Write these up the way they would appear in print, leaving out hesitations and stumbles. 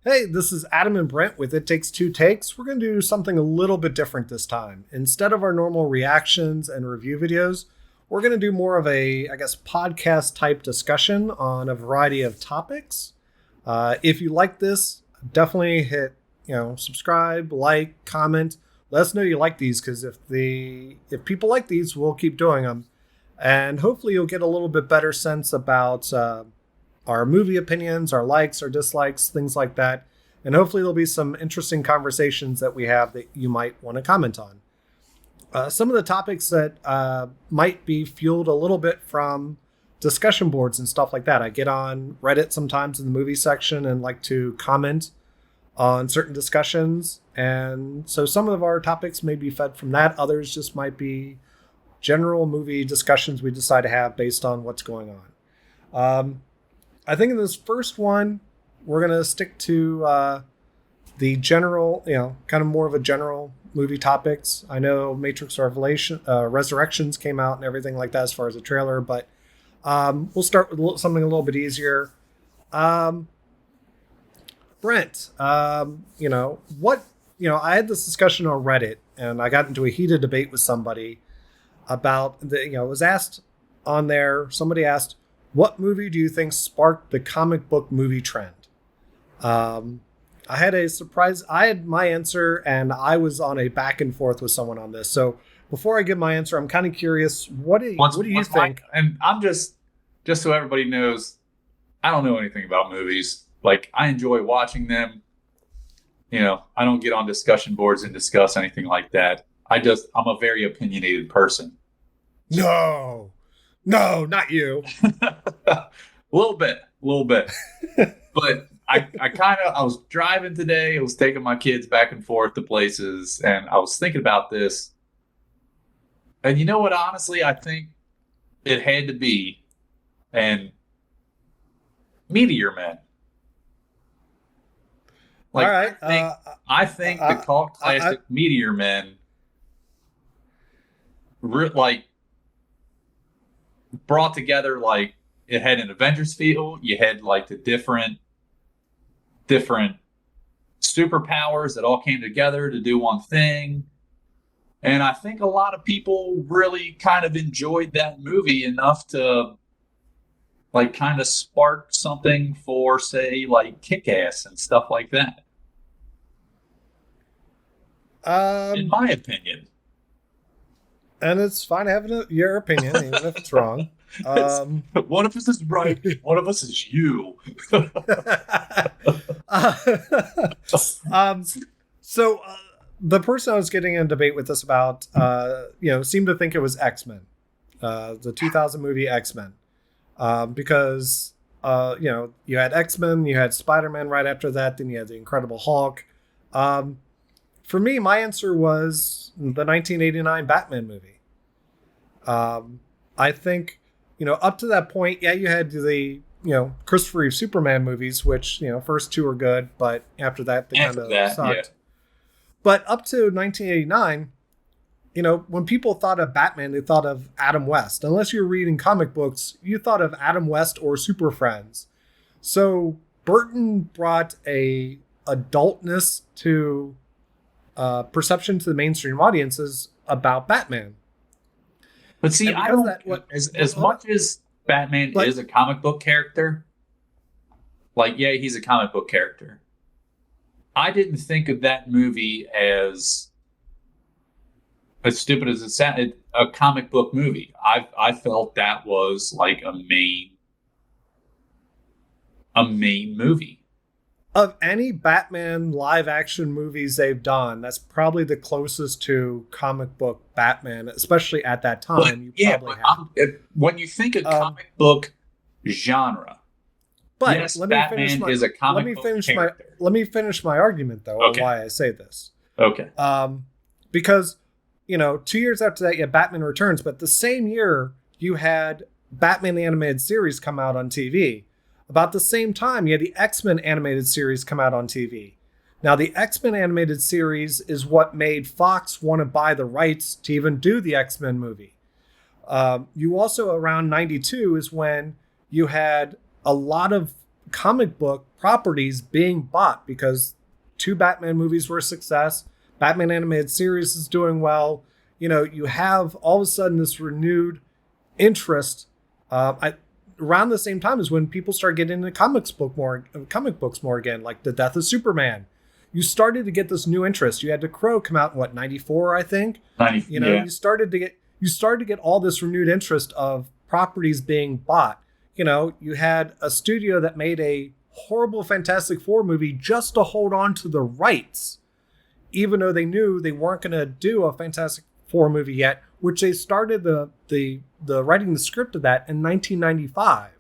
Hey, this is Adam and Brent with It Takes Two Takes. We're going to do something a little bit different this time. Instead of our normal reactions and review videos, we're going to do more of a, podcast type discussion on a variety of topics. If you like this, definitely hit, subscribe, like, comment. Let us know you like these because if people like these, we'll keep doing them. And hopefully you'll get a little bit better sense about our movie opinions, our likes, our dislikes, things like that. And hopefully there'll be some interesting conversations that we have that you might want to comment on. Some of the topics that might be fueled a little bit from discussion boards and stuff like that. I get on Reddit sometimes in the movie section and like to comment on certain discussions. And so some of our topics may be fed from that. Others just might be general movie discussions we decide to have based on what's going on. I think in this first one, we're going to stick to the general, kind of more of a general movie topics. I know Matrix Resurrections came out and everything like that as far as a trailer, but we'll start with something a little bit easier. Brent, I had this discussion on Reddit and I got into a heated debate with somebody about it was asked on there. Somebody asked, what movie do you think sparked the comic book movie trend? I had a surprise. I had my answer, and I was on a back and forth with someone on this. So before I give my answer, I'm kind of curious. What do you think? And I'm just so everybody knows, I don't know anything about movies. Like, I enjoy watching them. I don't get on discussion boards and discuss anything like that. I'm a very opinionated person. No, not you. A little bit. But I was driving today. I was taking my kids back and forth to places, and I was thinking about this. And you know what? Honestly, I think it had to be Meteor Men. Like, all right. I think the cult classic Meteor Men, brought together, like, it had an Avengers feel. You had like the different superpowers that all came together to do one thing. And I think a lot of people really kind of enjoyed that movie enough to like kind of spark something for, say, like Kick-Ass and stuff like that. In my opinion. And it's fine having your opinion, even if it's wrong. One of us is right. One of us is you. So the person I was getting in a debate with us about, seemed to think it was X-Men, the 2000 movie X-Men, because you had X-Men, you had Spider-Man right after that, then you had the Incredible Hulk. For me, my answer was the 1989 Batman movie. I think, up to that point, you had the, Christopher Reeve Superman movies, which, first two were good, but after that, they kind of sucked. Yeah. But up to 1989, when people thought of Batman, they thought of Adam West. Unless you're reading comic books, you thought of Adam West or Super Friends. So Burton brought a adultness to perception to the mainstream audiences about Batman. But see, I don't. As much as Batman is a comic book character, he's a comic book character. I didn't think of that movie as stupid as it sounded, a comic book movie. I felt that was like a main movie. Of any Batman live action movies they've done, that's probably the closest to comic book Batman, especially at that time. When you think of comic book genre, but yes, Batman is a comic book character. Let me finish my argument, though, on why I say this. Okay. Because, 2 years after that, you had Batman Returns, but the same year you had Batman the Animated Series come out on TV. About the same time, you had the X-Men animated series come out on TV. Now, the X-Men animated series is what made Fox want to buy the rights to even do the X-Men movie. You also, around 92, is when you had a lot of comic book properties being bought because 2 Batman movies were a success. Batman animated series is doing well. You have all of a sudden this renewed interest. Around the same time as when people start getting into comic books more again, like the death of Superman. You started to get this new interest. You had The Crow come out in what, 94, I think. Yeah. You started to get all this renewed interest of properties being bought. You had a studio that made a horrible Fantastic Four movie just to hold on to the rights, even though they knew they weren't going to do a Fantastic Four movie yet, which they started the writing the script of that in 1995.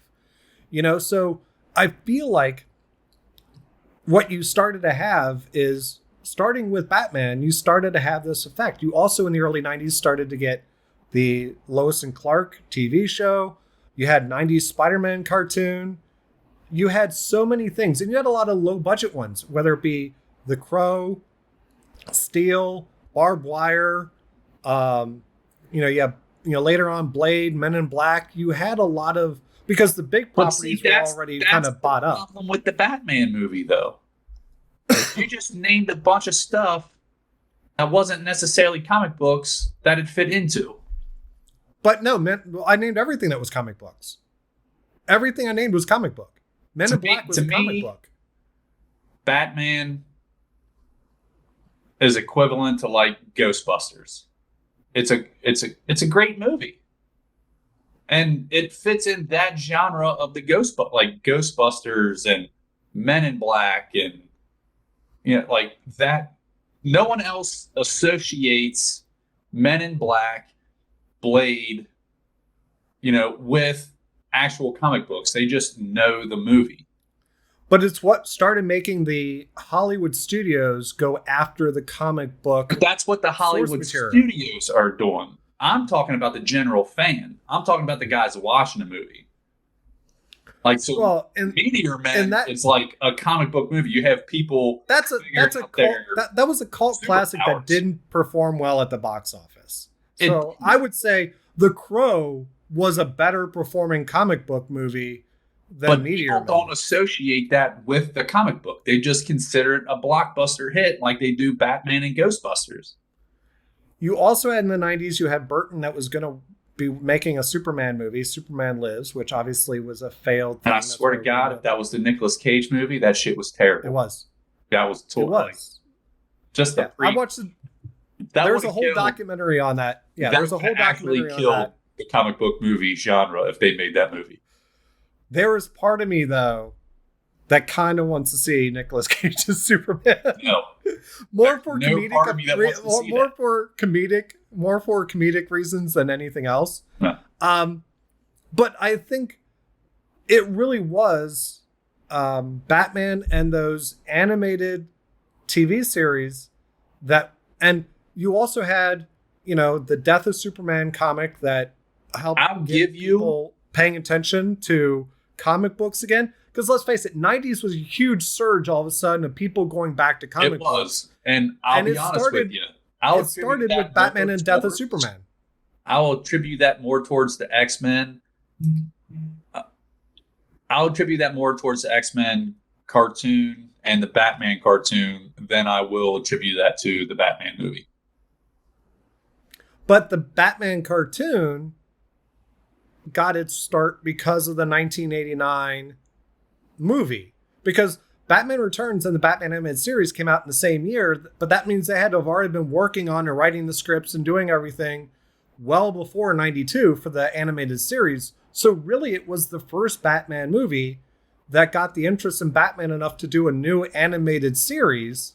So I feel like what you started to have is, starting with Batman, you started to have this effect. You also in the early 90s started to get the Lois and Clark TV show. You had 90s Spider-Man cartoon. You had so many things, and you had a lot of low budget ones, whether it be The Crow, Steel, Barbed Wire. You have later on Blade, Men in Black. You had a lot of, because the big properties were already kind of bought up. That's the problem with the Batman movie, though. You just named a bunch of stuff that wasn't necessarily comic books that it fit into. But no, I named everything that was comic books. Everything I named was comic book. Men in Black was a comic book. Batman is equivalent to like Ghostbusters. It's a great movie, and it fits in that genre of the Ghostbusters and Men in Black, and like that. No one else associates Men in Black, Blade, with actual comic books. They just know the movie. But it's what started making the Hollywood studios go after the comic book. But that's what the Hollywood studios are doing. I'm talking about the general fan. I'm talking about the guys watching the movie. Meteor Man, it's like a comic book movie. You have people. That was a cult classic that didn't perform well at the box office. So I would say The Crow was a better performing comic book movie than Meteor Man. People don't associate that with the comic book. They just consider it a blockbuster hit, like they do Batman and Ghostbusters. You also had in the 90s, you had Burton that was going to be making a Superman movie, Superman Lives, which obviously was a failed thing. And I swear to God, if that was the Nicolas Cage movie, that shit was terrible. It was. That was totally. It was. Just the I watched there's a whole documentary on that. Yeah, there's a whole documentary on that. The comic book movie genre if they made that movie. There is part of me, though, that kind of wants to see Nicolas Cage's Superman. No. More for comedic reasons than anything else. No. But I think it really was Batman and those animated TV series and you also had, the Death of Superman comic that helped people paying attention to comic books again. Because let's face it, 90s was a huge surge all of a sudden of people going back to comic books. It was. And I'll be honest with you. It started with Batman and Death of Superman. I will attribute that more towards the X-Men. I'll attribute that more towards the X-Men cartoon and the Batman cartoon than I will attribute that to the Batman movie. But the Batman cartoon got its start because of the 1989 movie. Because Batman Returns and the Batman animated series came out in the same year, but that means they had to have already been working on and writing the scripts and doing everything well before 92 for the animated series. So really it was the first Batman movie that got the interest in Batman enough to do a new animated series,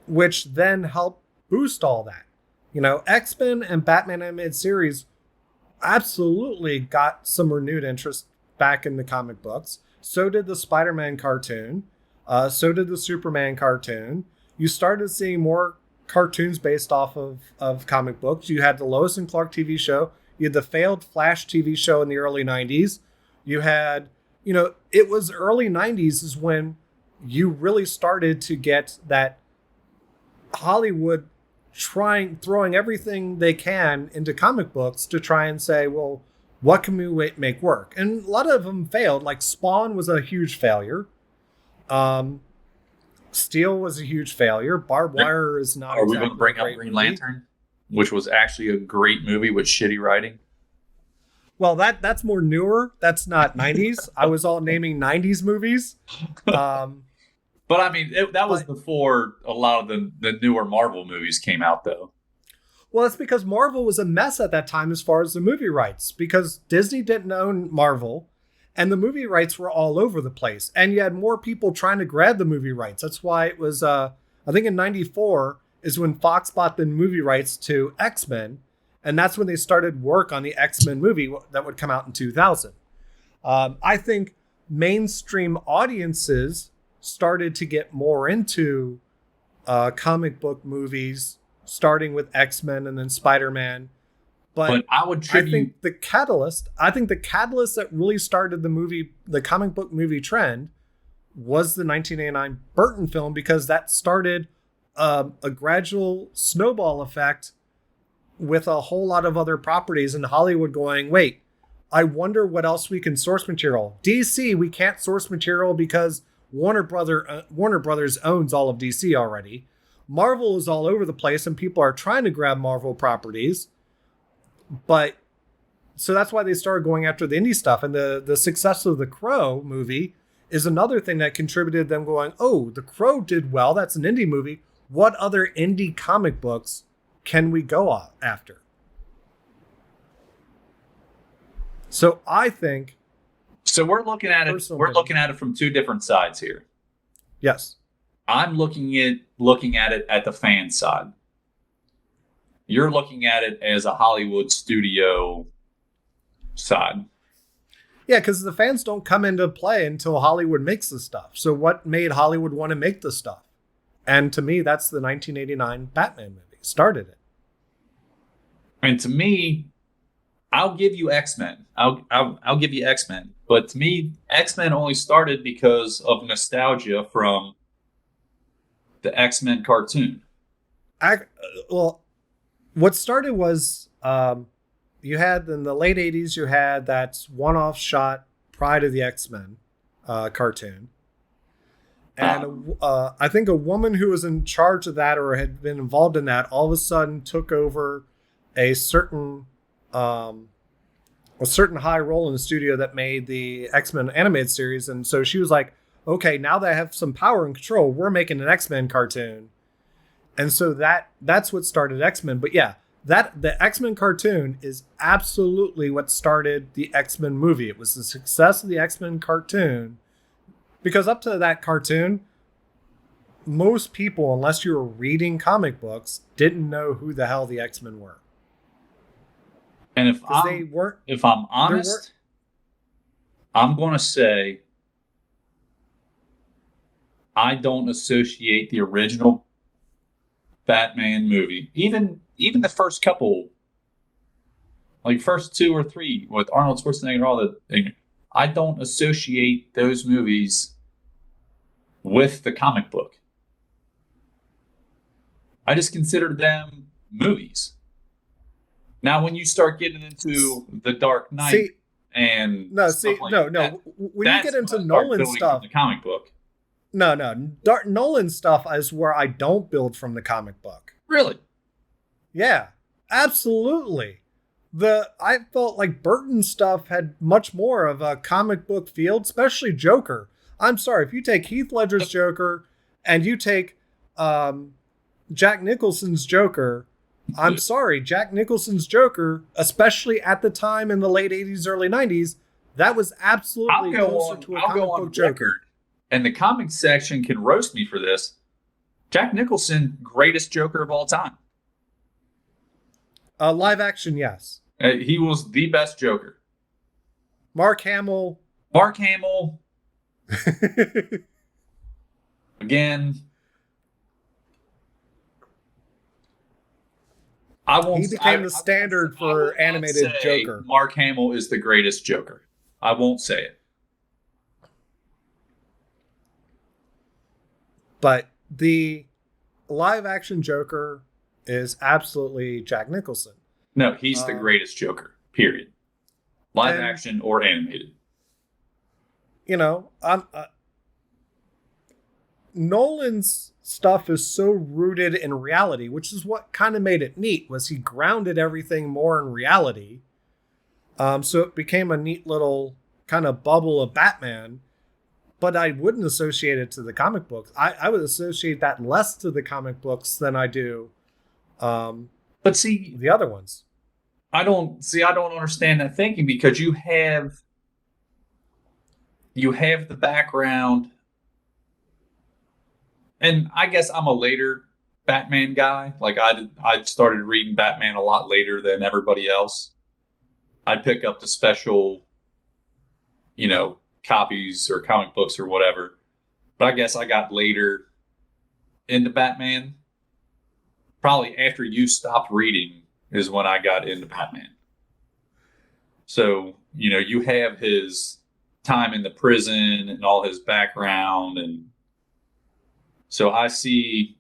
which then helped boost all that. X-Men and Batman animated series absolutely got some renewed interest back in the comic books. So did the Spider-Man cartoon. So did the Superman cartoon. You started seeing more cartoons based off of comic books. You had the Lois and Clark TV show. You had the failed Flash TV show in the early 90s. You had, it was early 90s is when you really started to get that Hollywood throwing everything they can into comic books to try and say, well, What can we make work? And a lot of them failed. Like Spawn was a huge failure. Um, Steel was a huge failure. Barbed Wire is not Are we going to exactly a bring up great Green movie. Lantern, which was actually a great movie with shitty writing? Well, that's more newer. That's not 90s. I was all naming 90s movies. Um, But I mean, that was but before a lot of the newer Marvel movies came out, though. Well, it's because Marvel was a mess at that time as far as the movie rights, because Disney didn't own Marvel and the movie rights were all over the place. And you had more people trying to grab the movie rights. That's why it was, I think in 94 is when Fox bought the movie rights to X-Men. And that's when they started work on the X-Men movie that would come out in 2000. I think mainstream audiences started to get more into comic book movies, starting with X-Men and then Spider-Man. But But I would I tribute. think the catalyst that really started the comic book movie trend was the 1989 Burton film, because that started a gradual snowball effect with a whole lot of other properties in Hollywood going, wait, I wonder what else we can source material. DC, we can't source material because Warner Brothers owns all of DC already. Marvel is all over the place and people are trying to grab Marvel properties. But so that's why they started going after the indie stuff. And the success of the Crow movie is another thing that contributed them going, oh, the Crow did well. That's an indie movie. What other indie comic books can we go after? So I think, So we're looking at it. personal We're opinion, looking at it from two different sides here. yes. I'm looking at it at the fan side. You're looking at it as a Hollywood studio side. Yeah, because the fans don't come into play until Hollywood makes the stuff. So what made Hollywood want to make the stuff? And to me, that's the 1989 Batman movie. Started it. And to me, I'll give you X-Men. I'll give you X-Men. But to me, X-Men only started because of nostalgia from the X-Men cartoon. Well, what started was you had in the late 80s, you had that one-off shot Pride of the X-Men cartoon. And I think a woman who was in charge of that or had been involved in that all of a sudden took over a certain high role in the studio that made the X-Men animated series. And so she was like, okay, now that I have some power and control, we're making an X-Men cartoon. And so that's what started X-Men. But yeah, that the X-Men cartoon is absolutely what started the X-Men movie. It was the success of the X-Men cartoon, because up to that cartoon, most people, unless you were reading comic books, didn't know who the hell the X-Men were. And if They weren't. if I'm honest, I'm going to say I don't associate the original Batman movie, even the first couple, like first two or three with Arnold Schwarzenegger and all that. I don't associate those movies with the comic book. I just consider them movies. Now, when you start getting into the Dark Knight and when you get into Nolan stuff, the comic book, Nolan stuff is where I don't build from the comic book. Really? Yeah, absolutely. I felt like Burton stuff had much more of a comic book field, especially Joker. I'm sorry, if you take Heath Ledger's Joker and you take Jack Nicholson's Joker, I'm sorry, Jack Nicholson's Joker, especially at the time in the late 80s, early 90s, that was absolutely closer to a comic book Joker. And the comics section can roast me for this. Jack Nicholson, greatest Joker of all time. Live action, yes. He was the best Joker. Mark Hamill. Again, I won't. He became the standard for animated Joker. Mark Hamill is the greatest Joker. I won't say it. But the live action Joker is absolutely Jack Nicholson. No, he's the greatest Joker, period. live And, action or animated. I'm Nolan's stuff is so rooted in reality, which is what kind of made it neat. Was he grounded everything more in reality? So it became a neat little kind of bubble of Batman. But I wouldn't associate it to the comic books. I would associate that less to the comic books than I do But see, the other ones. I don't understand that thinking, because you have the background, and I guess I'm a later Batman guy. Like I started reading Batman a lot later than everybody else. I'd pick up the special, copies or comic books or whatever. But I guess I got later into Batman. Probably after you stopped reading is when I got into Batman. So, you have his time in the prison and all his background. And so I see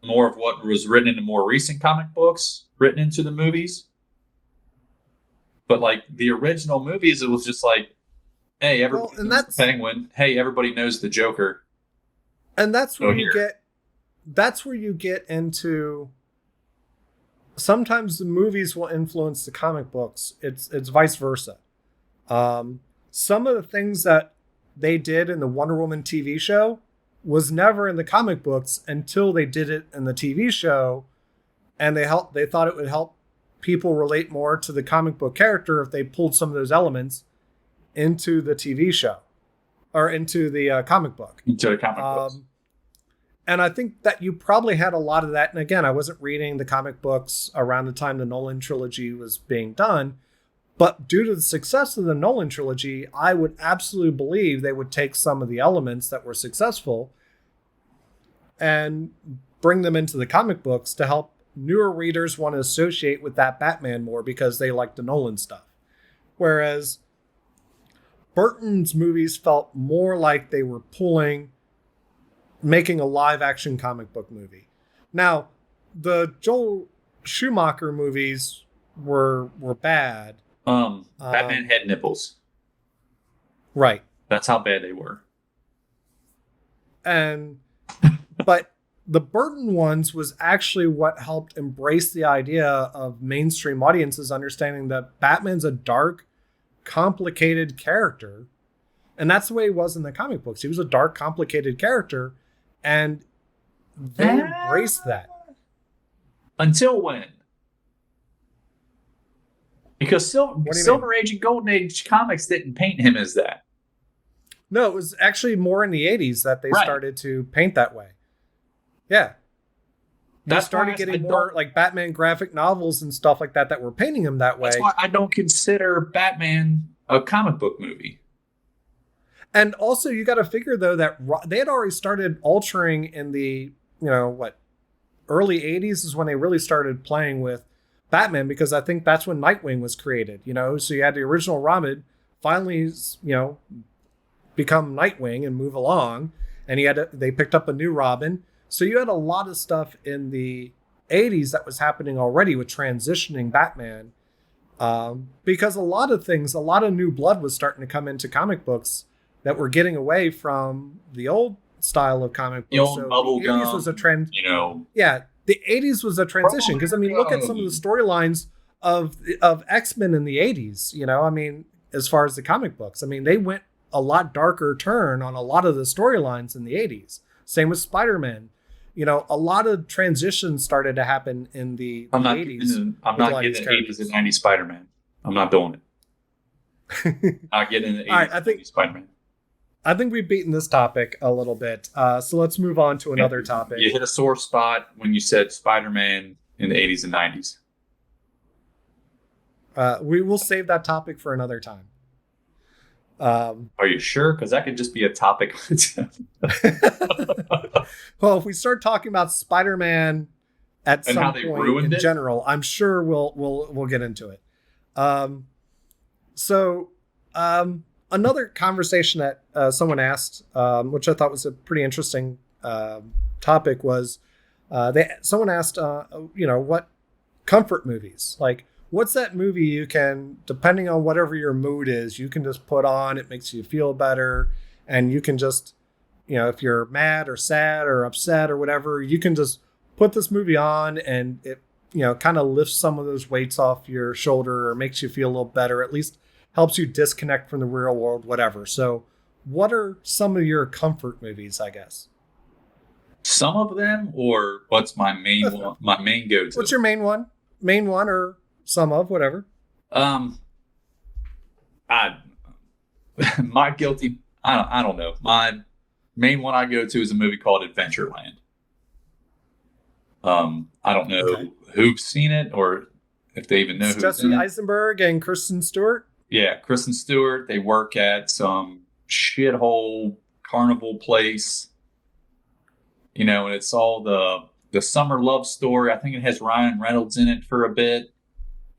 more of what was written into more recent comic books written into the movies. But like the original movies, it was just like, hey, everybody knows the Penguin. Hey, everybody knows the Joker. And that's where you get into, sometimes the movies will influence the comic books. It's vice versa. Some of the things that they did in the Wonder Woman TV show was never in the comic books until they did it in the TV show, and they thought it would help people relate more to the comic book character if they pulled some of those elements into the TV show or into the comic book. Into the comic books. And I think that you probably had a lot of that. And again, I wasn't reading the comic books around the time the Nolan trilogy was being done. But due to the success of the Nolan trilogy, I would absolutely believe they would take some of the elements that were successful and bring them into the comic books to help newer readers want to associate with that Batman more because they like the Nolan stuff. Whereas Burton's movies felt more like they were making a live action comic book movie. Now, the Joel Schumacher movies were bad. Batman had nipples. Right. That's how bad they were. But the Burton ones was actually what helped embrace the idea of mainstream audiences understanding that Batman's a dark, complicated character. And that's the way he was in the comic books. He was a dark, complicated character, and they embraced that. Until when? Because Silver Age and Golden Age comics didn't paint him as that. No, it was actually more in the 80s that they started to paint that way. Yeah. They started getting more like Batman graphic novels and stuff like that were painting him that way. That's why I don't consider Batman a comic book movie. And also, you got to figure, though, that they had already started altering in the, early 80s is when they really started playing with Batman, because I think that's when Nightwing was created, So you had the original Robin finally, become Nightwing and move along. And they picked up a new Robin. So you had a lot of stuff in the 80s that was happening already with transitioning Batman. Because a lot of new blood was starting to come into comic books that were getting away from the old style of comic books. The old bubblegum was a trend. Yeah, the 80s was a transition. Because, look at some of the storylines of X-Men in the 80s, as far as the comic books. They went a lot darker turn on a lot of the storylines in the 80s. Same with Spider-Man. A lot of transitions started to happen in the 80s. I'm not getting an 80s and 90s Spider-Man. I'm not doing it. Not getting an 80s and 90s Spider-Man. I think we've beaten this topic a little bit. So let's move on to another topic. You hit a sore spot when you said Spider-Man in the 80s and 90s. We will save that topic for another time. Are you sure? Because that could just be a topic. Well, if we start talking about Spider-Man at some point in general, I'm sure we'll get into it. Another conversation that someone asked, which I thought was a pretty interesting topic, was someone asked, what comfort movies, like what's that movie you can, depending on whatever your mood is, you can just put on, it makes you feel better, and you can just, if you're mad or sad or upset or whatever, you can just put this movie on and it, kind of lifts some of those weights off your shoulder or makes you feel a little better, at least helps you disconnect from the real world, whatever. So, what are some of your comfort movies, I guess? Some of them, or what's my main one, my main What's go-to? your main one? Main one or some of, whatever. Um, I my guilty. I don't know. My main one I go to is a movie called Adventureland. I don't Okay. know who's seen it or if they even know It's who's in Jesse it. Eisenberg and Kristen Stewart. Yeah, Kristen Stewart. They work at some shithole carnival place, and it's all the summer love story. I think it has Ryan Reynolds in it for a bit,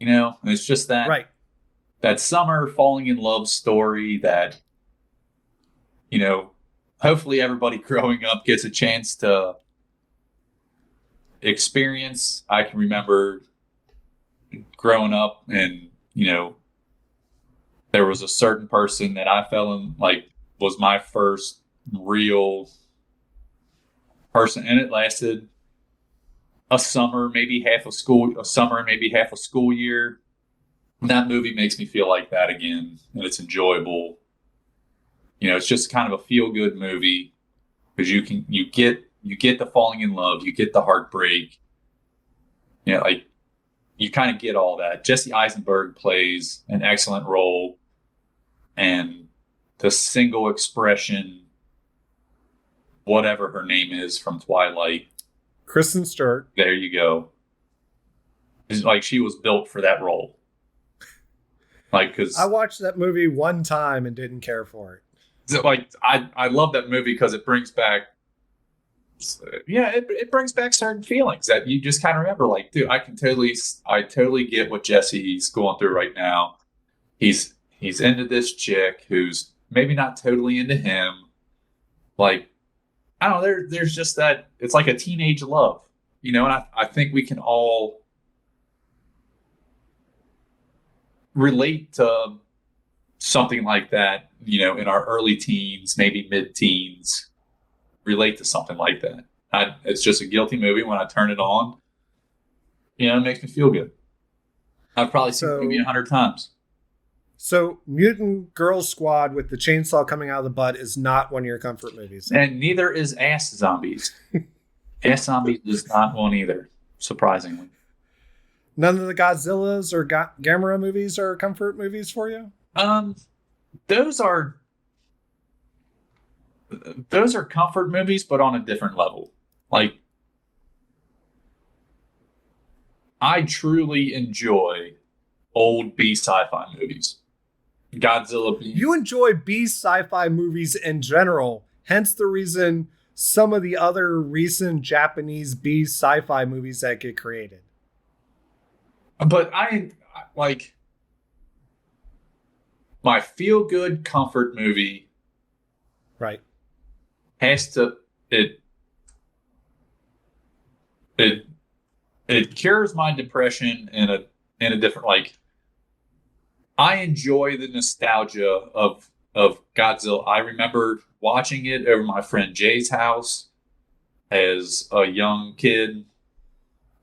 and it's just Right. that summer falling in love story that, you know, hopefully everybody growing up gets a chance to experience. I can remember growing up and, there was a certain person that I fell in, like, was my first real person, and it lasted a summer, maybe a summer and maybe half a school year. That movie makes me feel like that again, and it's enjoyable. It's just kind of a feel good movie because you get the falling in love, you get the heartbreak, like you kind of get all that. Jesse Eisenberg plays an excellent role, and the single expression, whatever her name is from Twilight, Kristen Stewart. there you go. It's like she was built for that role. Like, I because watched that movie one time and didn't care for it. like I love that movie because it brings back, yeah, it brings back certain feelings that you just kind of remember. Like, dude, I totally get what Jesse's going through right now. He's into this chick who's maybe not totally into him. Like, I don't know. There's just that. It's like a teenage love, and I think we can all relate to something like that, in our early teens, maybe mid teens, relate to something like that. It's just a guilty movie when I turn it on. It makes me feel good. I've probably seen the movie So, 100 times. so Mutant Girl Squad with the chainsaw coming out of the butt is not one of your comfort movies. And neither is Ass Zombies. Ass Zombies is not one either, surprisingly. None of the Godzillas or Gamera movies are comfort movies for you? Um, those are those are comfort movies, but on a different level. Like, I truly enjoy old B sci-fi movies. Godzilla being You enjoy B sci-fi movies in general, hence the reason some of the other recent Japanese B sci-fi movies that get created. But I like my feel good comfort movie Right. has to it it cures my depression in a different, like, I enjoy the nostalgia of Godzilla. I remember watching it over my friend Jay's house as a young kid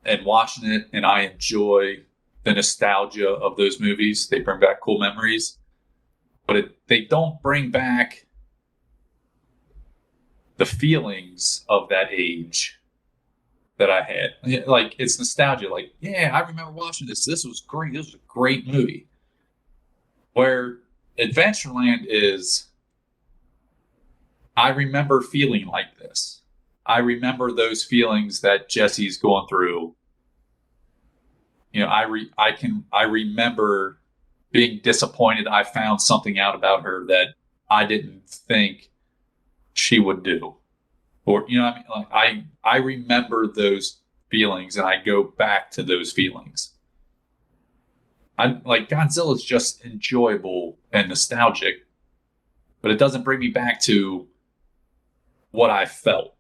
and watching it, and I enjoy the nostalgia of those movies. They bring back cool memories, but they don't bring back the feelings of that age that I had. Yeah, like, it's nostalgia. Like, yeah, I remember watching this. This was great. This was a great movie. Where Adventureland is, I remember feeling like this. I remember those feelings that Jesse's going through. I remember being disappointed I found something out about her that I didn't think she would do. Or, what I mean? Like, I remember those feelings and I go back to those feelings. I like Godzilla is just enjoyable and nostalgic, but it doesn't bring me back to what I felt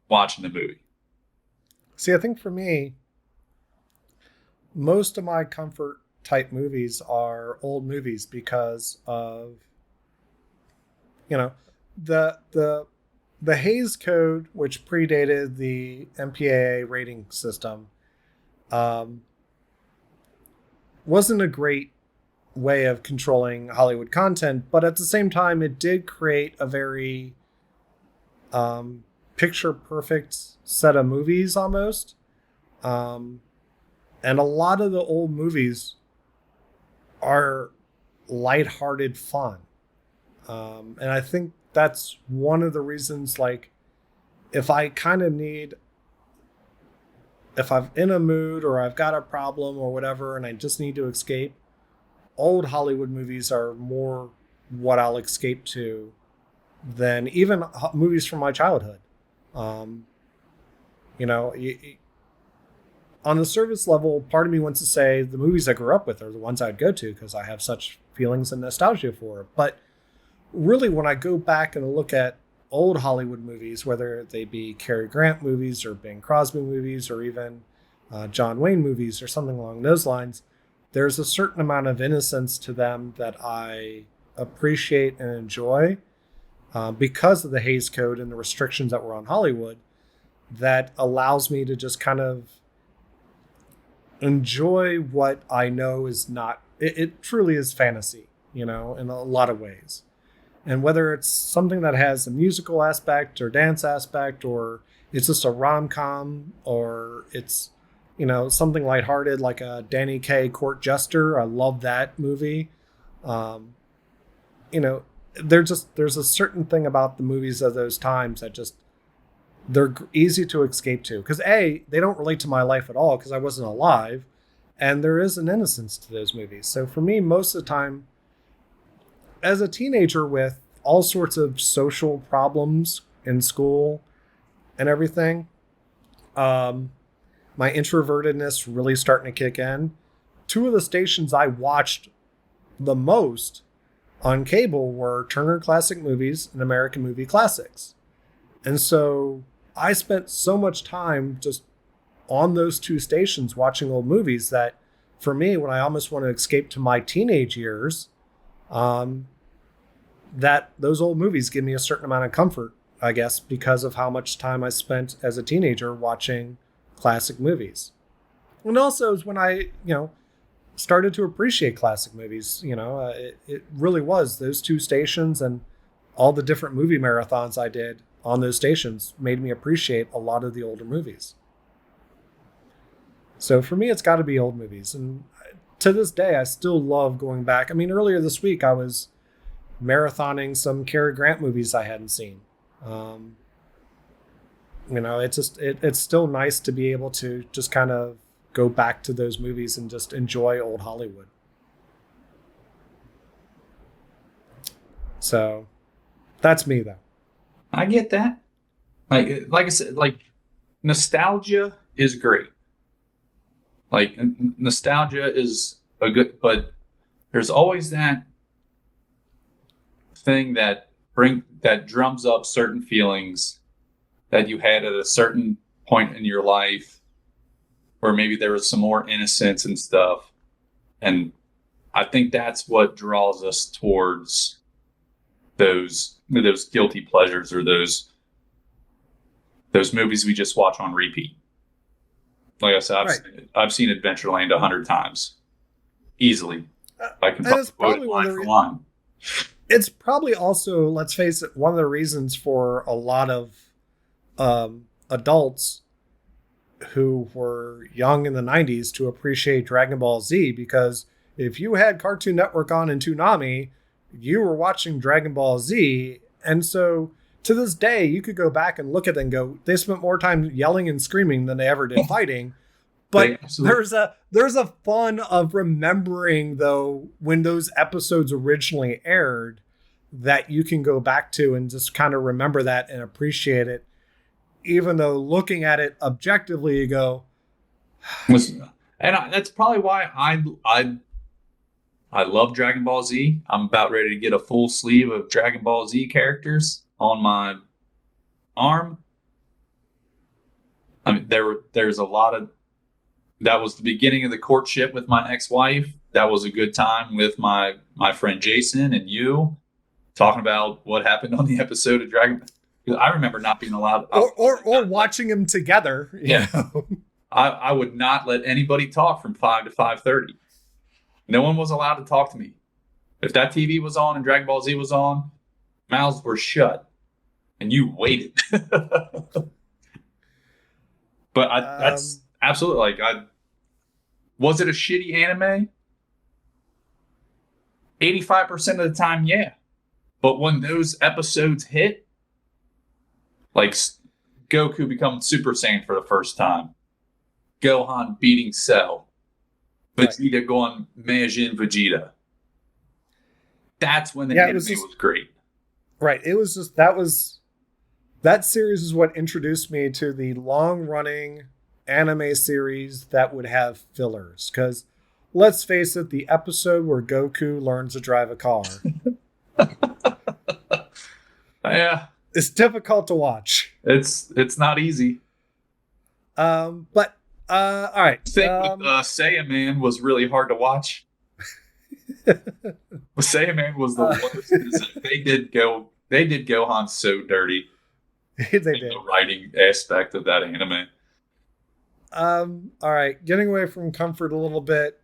watching the movie. See, I think for me, most of my comfort type movies are old movies because of, you know, the the Hayes Code, which predated the MPAA rating system, um, wasn't a great way of controlling Hollywood content, but at the same time, it did create a very picture perfect set of movies almost. Um, and a lot of the old movies are lighthearted fun. And I think that's one of the reasons, like, if I kind of need, if I'm in a mood or I've got a problem or whatever, and I just need to escape, old Hollywood movies are more what I'll escape to than even movies from my childhood. Um, you know, on the surface level, part of me wants to say the movies I grew up with are the ones I'd go to because I have such feelings and nostalgia for it. But really, when I go back and look at old Hollywood movies, whether they be Cary Grant movies or Bing Crosby movies or even John Wayne movies or something along those lines, there's a certain amount of innocence to them that I appreciate and enjoy because of the Hays Code and the restrictions that were on Hollywood that allows me to just kind of enjoy what I know is not, it truly is fantasy, you know, in a lot of ways. And whether it's something that has a musical aspect or dance aspect, or it's just a rom com, or it's, you know, something lighthearted like a Danny Kaye Court Jester. I love that movie. Um, you know, there's a certain thing about the movies of those times that just they're easy to escape to because they don't relate to my life at all because I wasn't alive, and there is an innocence to those movies. So for me, most of the time, as a teenager with all sorts of social problems in school and everything, um, my introvertedness really starting to kick in. Two of the stations I watched the most on cable were Turner Classic Movies and American Movie Classics. And so I spent so much time just on those two stations watching old movies that for me, when I almost want to escape to my teenage years, um, that those old movies give me a certain amount of comfort, I guess, because of how much time I spent as a teenager watching classic movies. And also is when I, started to appreciate classic movies. It really was those two stations and all the different movie marathons I did on those stations made me appreciate a lot of the older movies. So for me, it's got to be old movies. And to this day, I still love going back. I mean, earlier this week, I was marathoning some Cary Grant movies I hadn't seen. Um, it's still nice to be able to just kind of go back to those movies and just enjoy old Hollywood. So that's me, though. I get that. Like I said, like nostalgia is great. Like nostalgia is a good, but there's always that thing that drums up certain feelings that you had at a certain point in your life, where maybe there was some more innocence and stuff. And I think that's what draws us towards those guilty pleasures or those movies we just watch on repeat. Like I said, Right. I've seen Adventureland 100 times easily. I can And probably it's quote it probably one line of for the line. it's probably also, let's face it, one of the reasons for a lot of adults who were young in the 90s to appreciate Dragon Ball Z, because if you had Cartoon Network on in Toonami, you were watching Dragon Ball Z. And so to this day, you could go back and look at it and go, they spent more time yelling and screaming than they ever did fighting. But there's a fun of remembering, though, when those episodes originally aired, that you can go back to and just kind of remember that and appreciate it, even though looking at it objectively, you go, That's probably why I love Dragon Ball Z. I'm about ready to get a full sleeve of Dragon Ball Z characters on my arm. I mean, there's a lot of That was the beginning of the courtship with my ex-wife. That was a good time with my friend Jason and you talking about what happened on the episode of Dragon. I remember not being allowed, or watching them together. Yeah, I would not let anybody talk from 5 to 5:30. No one was allowed to talk to me. If that TV was on and Dragon Ball Z was on, mouths were shut, and you waited. But that's absolutely was it a shitty anime? 85% of the time, yeah. But when those episodes hit, like Goku becoming Super Saiyan for the first time, Gohan beating Cell, Vegeta going Majin Vegeta. That's when the anime was great. Right. It was just that series is what introduced me to the long-running anime series that would have fillers. Because let's face it, the episode where Goku learns to drive a car, yeah, it's difficult to watch. It's not easy. But all right. I think with Saiyaman was really hard to watch. Saiyaman was the worst. They did Gohan so dirty. They did. The writing aspect of that anime. All right, getting away from comfort a little bit.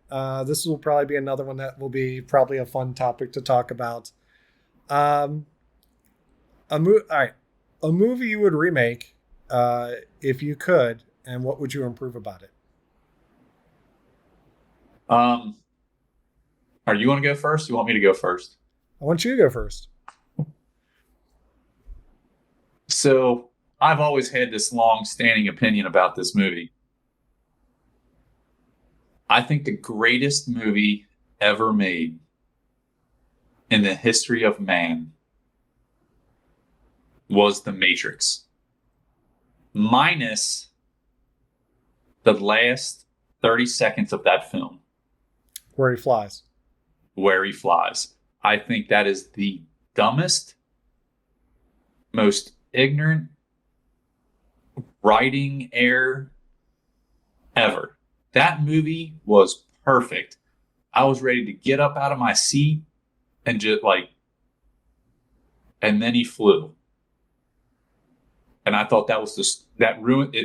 This will probably be another one that will be probably a fun topic to talk about. All right, a movie you would remake, if you could, and what would you improve about it? Are you want to go first? Or you want me to go first? I want you to go first. So I've always had this long-standing opinion about this movie. I think the greatest movie ever made in the history of man was The Matrix. Minus the last 30 seconds of that film. Where he flies. I think that is the dumbest, most ignorant writing error ever. That movie was perfect. I was ready to get up out of my seat and just and then he flew. And I thought that was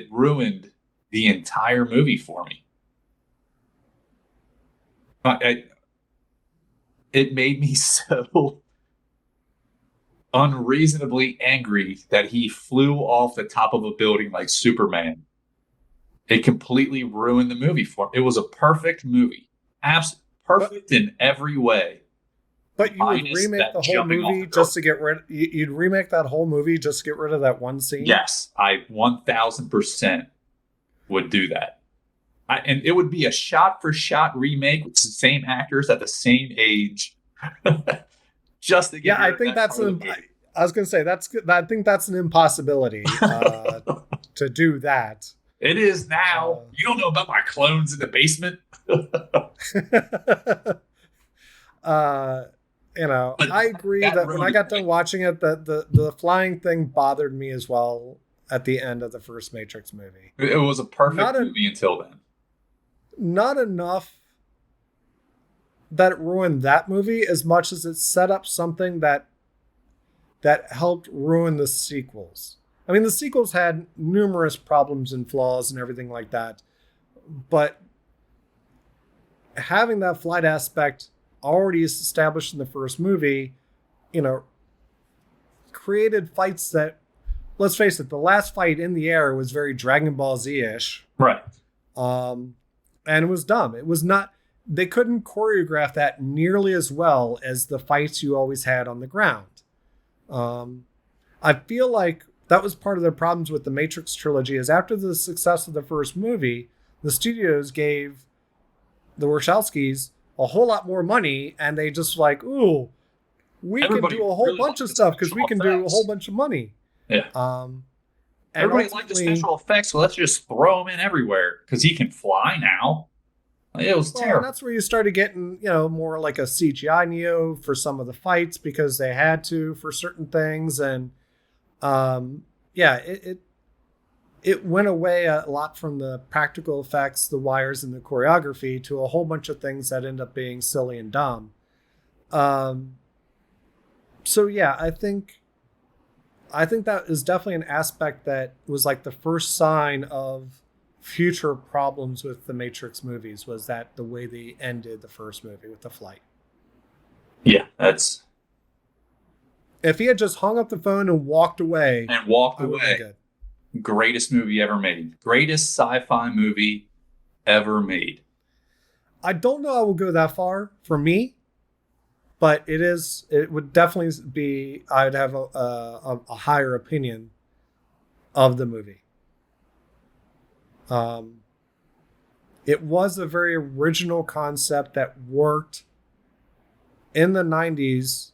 ruined the entire movie for me. It made me so unreasonably angry that he flew off the top of a building like Superman. It completely ruined the movie for me. It was a perfect movie. Absolutely perfect in every way. But you would remake the whole movie just to get rid of, you'd remake that whole movie just to get rid of that one scene? Yes, I 1000% would do that. And it would be a shot-for-shot remake with the same actors at the same age. Just to get I think that's I was going to say that's good. I think that's an impossibility to do that. It is now. You don't know about my clones in the basement. I agree that when I got done watching it, the flying thing bothered me as well at the end of the first Matrix movie. It was a perfect movie until then. Not enough that it ruined that movie as much as it set up something that helped ruin the sequels. I mean, the sequels had numerous problems and flaws and everything like that, but having that flight aspect already established in the first movie, created fights that, let's face it, the last fight in the air was very Dragon Ball Z-ish. Right. And it was dumb. It was not, they couldn't choreograph that nearly as well as the fights you always had on the ground. I feel like that was part of the problems with the Matrix trilogy is after the success of the first movie, the studios gave the Wachowskis a whole lot more money and they just we can do a whole bunch of stuff because we can do a whole bunch of money. Yeah. And everybody liked the special effects, so let's just throw him in everywhere because he can fly now. It was terrible. And that's where you started getting, more like a CGI Neo for some of the fights because they had to for certain things. And it it went away a lot from the practical effects, the wires, and the choreography to a whole bunch of things that end up being silly and dumb. Um, so yeah, I think that is definitely an aspect that was like the first sign of future problems with the Matrix movies, was that the way they ended the first movie with the flight. Yeah, that's If he had just hung up the phone and walked away, and walked I would have been away. good. Greatest movie ever made. Greatest sci-fi movie ever made. I don't know I will go that far for me, but it would definitely be, I'd have a higher opinion of the movie. Um, it was a very original concept that worked in the 90s,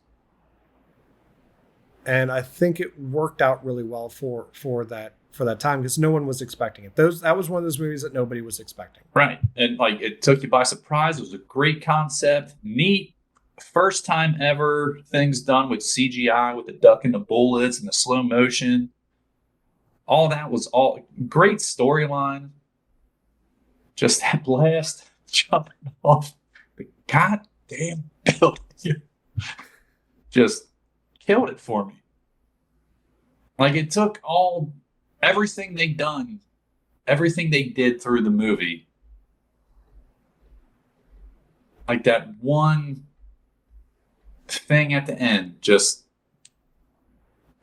and I think it worked out really well for that time, because no one was expecting it. That was one of those movies that nobody was expecting. Right. And like it took you by surprise. It was a great concept. Neat. First time ever things done with CGI with the duck and the bullets and the slow motion. All that was all great storyline. Just that blast jumping off the goddamn building. Just killed it for me. Like it took everything they done, everything they did through the movie. Like that one thing at the end, just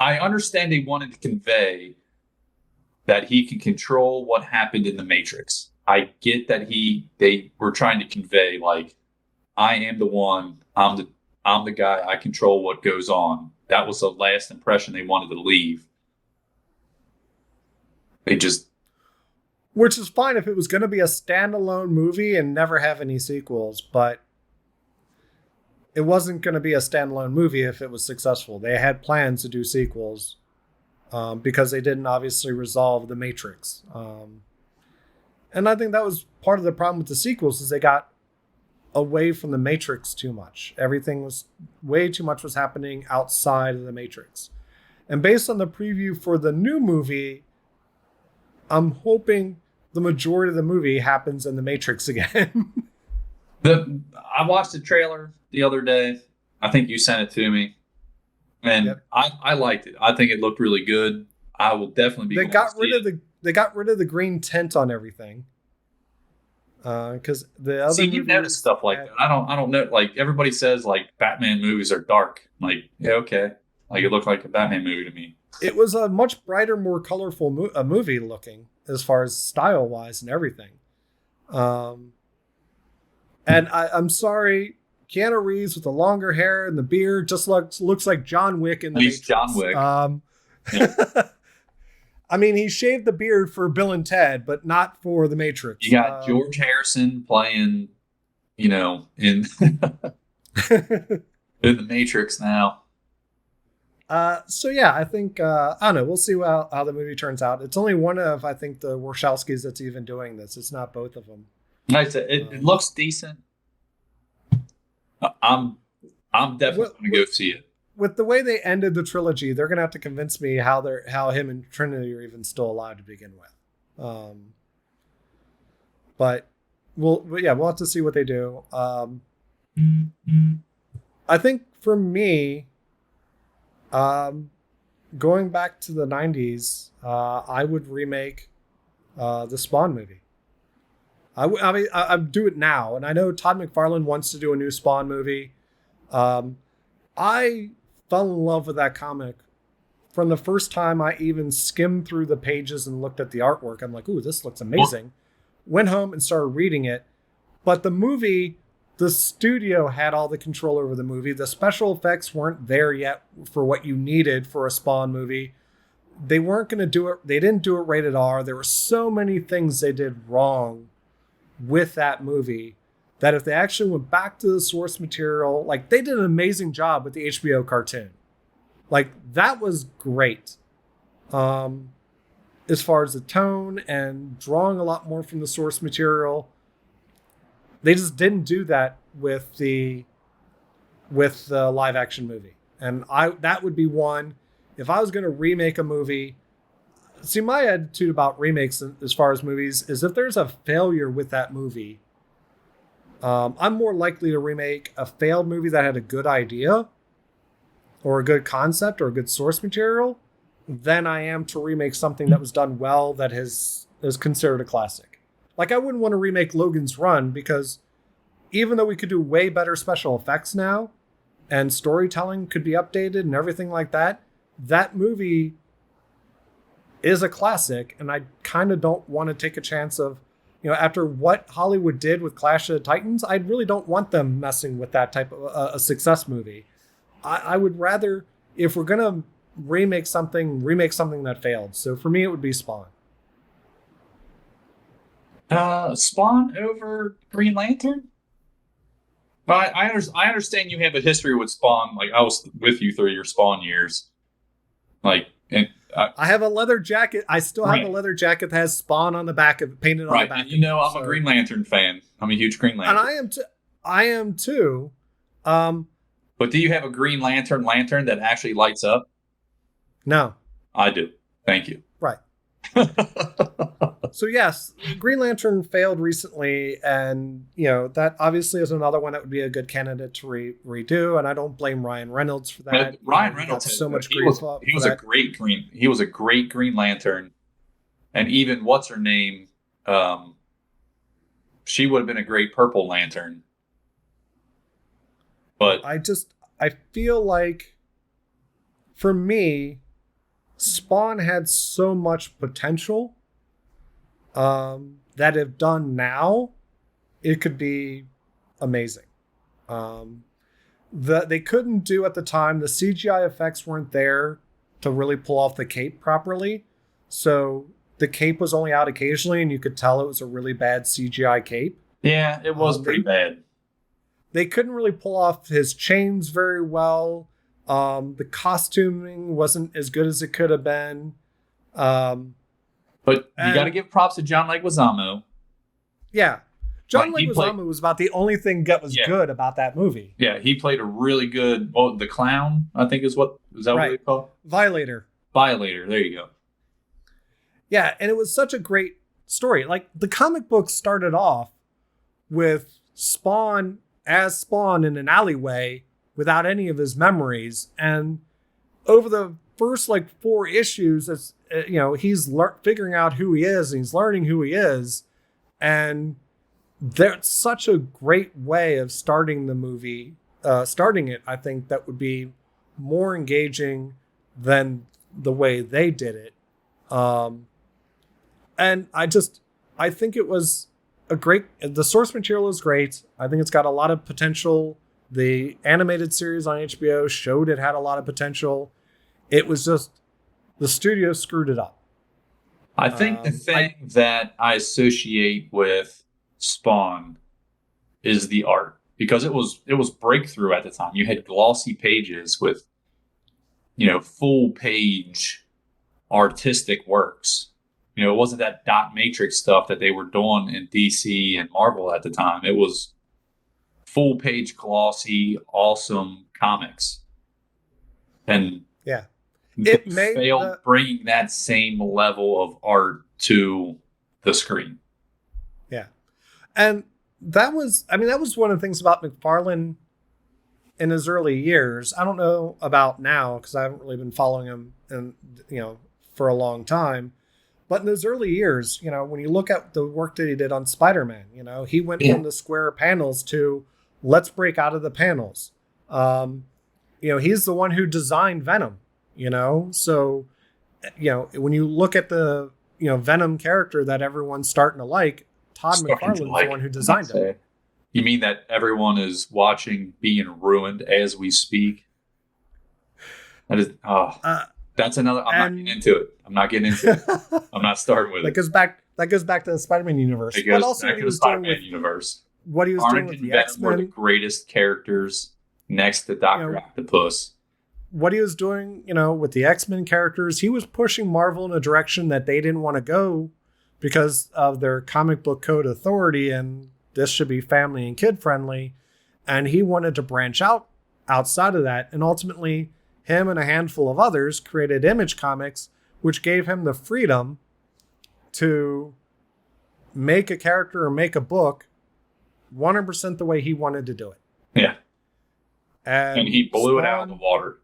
I understand they wanted to convey that he can control what happened in the Matrix. I get that they were trying to convey like I am the one, I'm the guy, I control what goes on. That was the last impression they wanted to leave. They just Which is fine if it was going to be a standalone movie and never have any sequels, but it wasn't going to be a standalone movie if it was successful. They had plans to do sequels, because they didn't obviously resolve the Matrix. And I think that was part of the problem with the sequels, is they got away from the Matrix too much. Everything was way too much was happening outside of the Matrix. And based on the preview for the new movie, I'm hoping the majority of the movie happens in the Matrix again. I watched the trailer the other day. I think you sent it to me. And Yep. I liked it. I think it looked really good. I will definitely be They going got to rid see of they got rid of the green tint on everything. Because the other See, you notice stuff like that. I don't know. Like everybody says, like Batman movies are dark. I'm like, yeah, okay. Like it looked like a Batman movie to me. it was a much brighter, more colorful movie looking, as far as style wise and everything. Um, and I'm sorry, Keanu Reeves with the longer hair and the beard just looks like John Wick in the He's Matrix. John Wick. Yeah. I mean, he shaved the beard for Bill and Ted, but not for the Matrix. You got George Harrison playing, in in the Matrix now. So yeah, I think I don't know. We'll see how the movie turns out. It's only one of, I think, the Wachowskis that's even doing this. It's not both of them. Like I said, it looks decent. I'm definitely going to go see it. With the way they ended the trilogy, they're gonna have to convince me how him and Trinity are even still alive to begin with. But we'll have to see what they do. I think for me, going back to the 90s, I would remake the Spawn movie. I'd do it now, and I know Todd McFarlane wants to do a new Spawn movie. I fell in love with that comic from the first time I even skimmed through the pages and looked at the artwork. I'm like, ooh, this looks amazing. Went home and started reading it. But the movie, the studio had all the control over the movie. The special effects weren't there yet for what you needed for a Spawn movie. They weren't going to do it. They didn't do it rated R. There were so many things they did wrong with that movie that if they actually went back to the source material, like they did an amazing job with the HBO cartoon. Like that was great. As far as the tone and drawing a lot more from the source material. They just didn't do that with the live action movie. And that would be one. If I was going to remake a movie, See, my attitude about remakes as far as movies is if there's a failure with that movie, I'm more likely to remake a failed movie that had a good idea or a good concept or a good source material than I am to remake something that was done well that is considered a classic. Like, I wouldn't want to remake Logan's Run because even though we could do way better special effects now and storytelling could be updated and everything like that, that movie is a classic, and I kind of don't want to take a chance of, after what Hollywood did with Clash of the Titans, I really don't want them messing with that type of a success movie. I would rather, if we're gonna remake something that failed. So for me, it would be Spawn. Spawn over Green Lantern. But I understand you have a history with Spawn. Like, I was with you through your Spawn years. Like, and I have a leather jacket. I still have a leather jacket that has Spawn on the back of painted on the back. And I'm a Green Lantern fan. I'm a huge Green Lantern. And I am too. But do you have a Green lantern that actually lights up? No. I do. Thank you. Right. So yes, Green Lantern failed recently, and that obviously is another one that would be a good candidate to redo. And I don't blame Ryan Reynolds for that. Ryan Reynolds got so much grief. He was a great Green Lantern, and even what's her name? She would have been a great Purple Lantern. But I feel like, for me, Spawn had so much potential that if done now, it could be amazing. They couldn't do at the time, the CGI effects weren't there to really pull off the cape properly. So the cape was only out occasionally, and you could tell it was a really bad CGI cape. Yeah, it was pretty bad. They couldn't really pull off his chains very well. The costuming wasn't as good as it could have been. But you got to give props to John Leguizamo. Yeah. John Leguizamo was about the only thing that was good about that movie. Yeah, he played a really good, the clown, I think is that what they call? Violator. There you go. Yeah, and it was such a great story. Like, the comic book started off with Spawn as Spawn in an alleyway without any of his memories. And over the first 4 issues, it's, he's figuring out who he is, and he's learning who he is. And that's such a great way of starting the movie, starting it. I think that would be more engaging than the way they did it. And I think it was the source material is great. I think it's got a lot of potential. The animated series on HBO showed it had a lot of potential. It was just the studio screwed it up. I think the thing that I associate with Spawn is the art, because it was breakthrough at the time. You had glossy pages with, full page artistic works. It wasn't that dot matrix stuff that they were doing in DC and Marvel at the time. It was full page, glossy, awesome comics. And it failed bringing that same level of art to the screen. Yeah. And that was one of the things about McFarlane in his early years. I don't know about now, because I haven't really been following him for a long time. But in those early years, when you look at the work that he did on Spider-Man, he went from the square panels to let's break out of the panels. He's the one who designed Venom, So, when you look at the, Venom character that everyone's starting to like, Todd McFarlane's the one who designed it. You mean that everyone is watching being ruined as we speak? That is, that's another. I'm not getting into it. I'm not starting with it. That goes back to the Spider-Man universe. It goes back to the Spider-Man universe. What he was doing with the X-Men were the greatest characters next to Dr. Octopus. What he was doing, with the X-Men characters, he was pushing Marvel in a direction that they didn't want to go because of their comic book code authority, and this should be family and kid friendly. And he wanted to branch outside of that, and ultimately him and a handful of others created Image Comics, which gave him the freedom to make a character or make a book 100% the way he wanted to do it. Yeah. And he blew it out of Spawn, the water.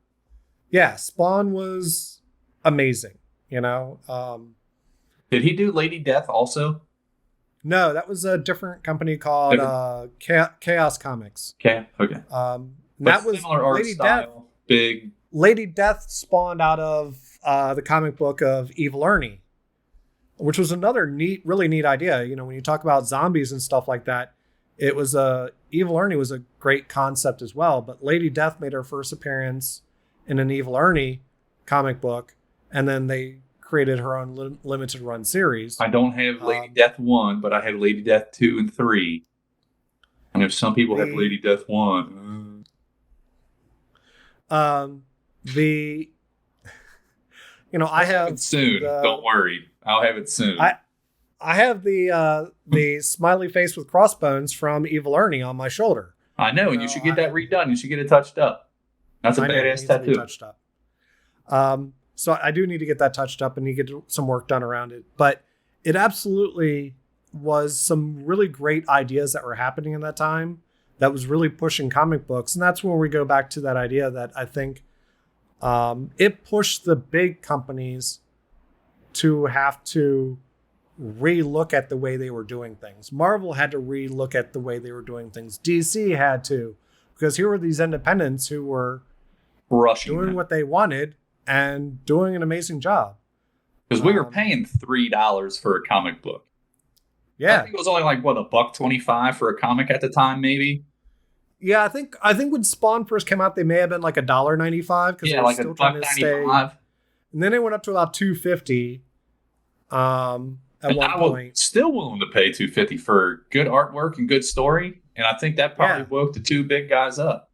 yeah, Spawn was amazing, Did he do Lady Death also? No, that was a different company called Chaos Comics. Okay. That was similar art Lady style, Death. big. Lady Death spawned out of the comic book of Evil Ernie, which was another really neat idea. When you talk about zombies and stuff like that, it was Evil Ernie was a great concept as well. But Lady Death made her first appearance in an Evil Ernie comic book, and then they created her own limited run series. I don't have Lady Death 1, but I have Lady Death 2 and 3. And if some people have Lady Death 1. I have it soon. Don't worry. I'll have it soon. I have the smiley face with crossbones from Evil Ernie on my shoulder. I know, and you should get that redone. You should get it touched up. That's a badass tattoo. Touched up. So I do need to get that touched up and need to get some work done around it. But it absolutely was some really great ideas that were happening in that time that was really pushing comic books. And that's when we go back to that idea that I think it pushed the big companies to have to re-look at the way they were doing things. Marvel had to re-look at the way they were doing things. DC had to, because here were these independents who were doing what they wanted and doing an amazing job. Because we were paying $3 for a comic book. Yeah, I think it was only like $1.25 for a comic at the time, maybe. Yeah, I think when Spawn first came out, they may have been like $1.95 because they were still trying to stay. And then it went up to about $2.50. At one point, still willing to pay $2.50 for good artwork and good story, and I think that probably woke the two big guys up.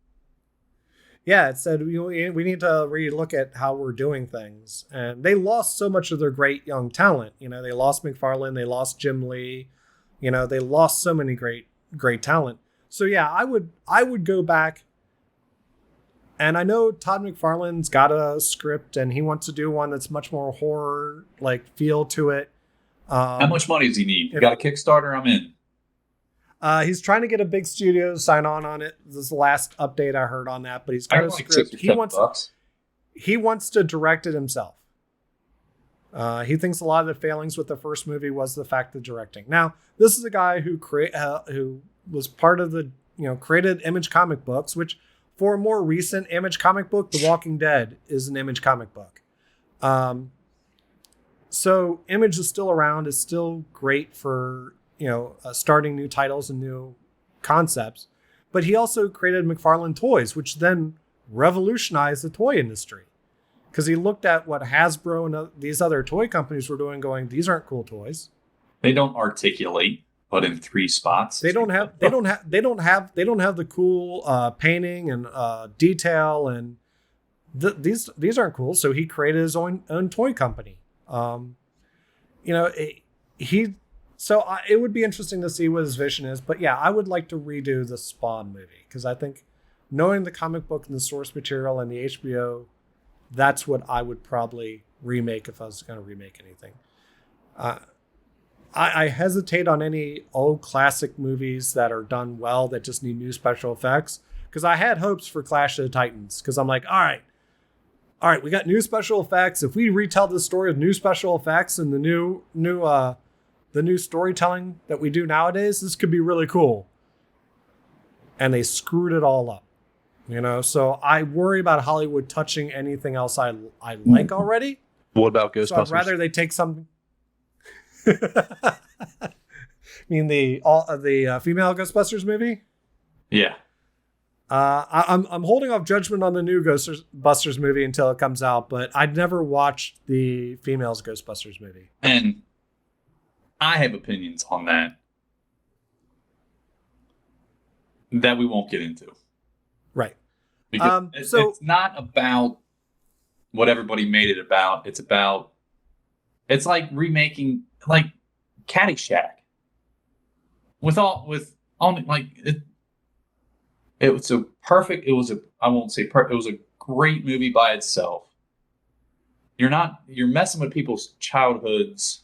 Yeah, it said we need to re-look at how we're doing things, and they lost so much of their great young talent. They lost McFarlane, they lost Jim Lee, they lost so many great talent. So yeah, I would go back, and I know Todd McFarlane's got a script, and he wants to do one that's much more horror like feel to it. How much money does he need? You got a Kickstarter? I'm in. He's trying to get a big studio to sign on it. This is the last update I heard on that, but he's got a script. He wants to direct it himself. He thinks a lot of the failings with the first movie was the fact of directing. Now, this is a guy who was part of the created Image comic books, which for a more recent Image comic book, The Walking Dead is an Image comic book. So Image is still around. It's still great for, starting new titles and new concepts. But he also created McFarlane Toys, which then revolutionized the toy industry. Because he looked at what Hasbro and these other toy companies were doing, going, these aren't cool toys. They don't articulate, but in 3 spots. They don't have the cool painting and detail, and these aren't cool. So he created his own toy company. It would be interesting to see what his vision is, but yeah, I would like to redo the Spawn movie because I think knowing the comic book and the source material and the HBO, that's what I would probably remake if I was going to remake anything. I hesitate on any old classic movies that are done well that just need new special effects, because I had hopes for Clash of the Titans, because I'm like, all right, we got new special effects. If we retell the story of new special effects and the new storytelling that we do nowadays, this could be really cool. And they screwed it all up, So I worry about Hollywood touching anything else I like already. What about Ghostbusters? So I'd rather they take something. You mean the female Ghostbusters movie? Yeah. I'm holding off judgment on the new Ghostbusters movie until it comes out, but I'd never watched the females Ghostbusters movie. And I have opinions on that we won't get into. Right. Because it's not about what everybody made it about. It's like remaking like Caddyshack. It was a great movie by itself. you're messing with people's childhoods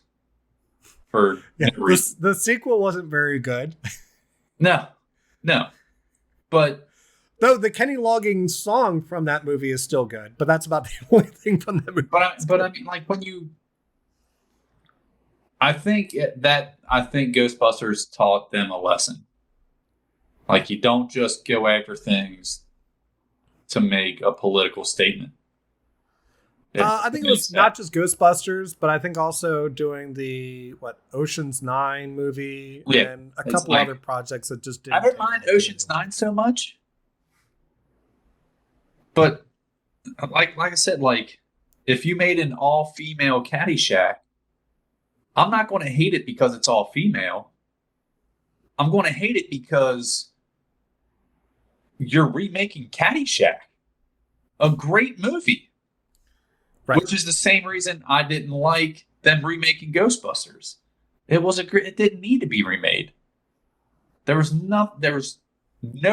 for Yeah, no reason. the sequel wasn't very good. No, no. But Though the Kenny Loggins song from that movie is still good, but that's about the only thing from that movie. I mean, like when you, I think Ghostbusters taught them a lesson. Like you don't just go after things to make a political statement. I think it was not just Ghostbusters, but I think also doing the Ocean's 9 movie and a couple other projects that just didn't. I didn't mind Ocean's 9 so much, but like I said, like if you made an all-female Caddyshack, I'm not going to hate it because it's all female. I'm going to hate it because you're remaking Caddyshack, a great movie. Right. Which is the same reason I didn't like them remaking Ghostbusters. It didn't need to be remade. There was no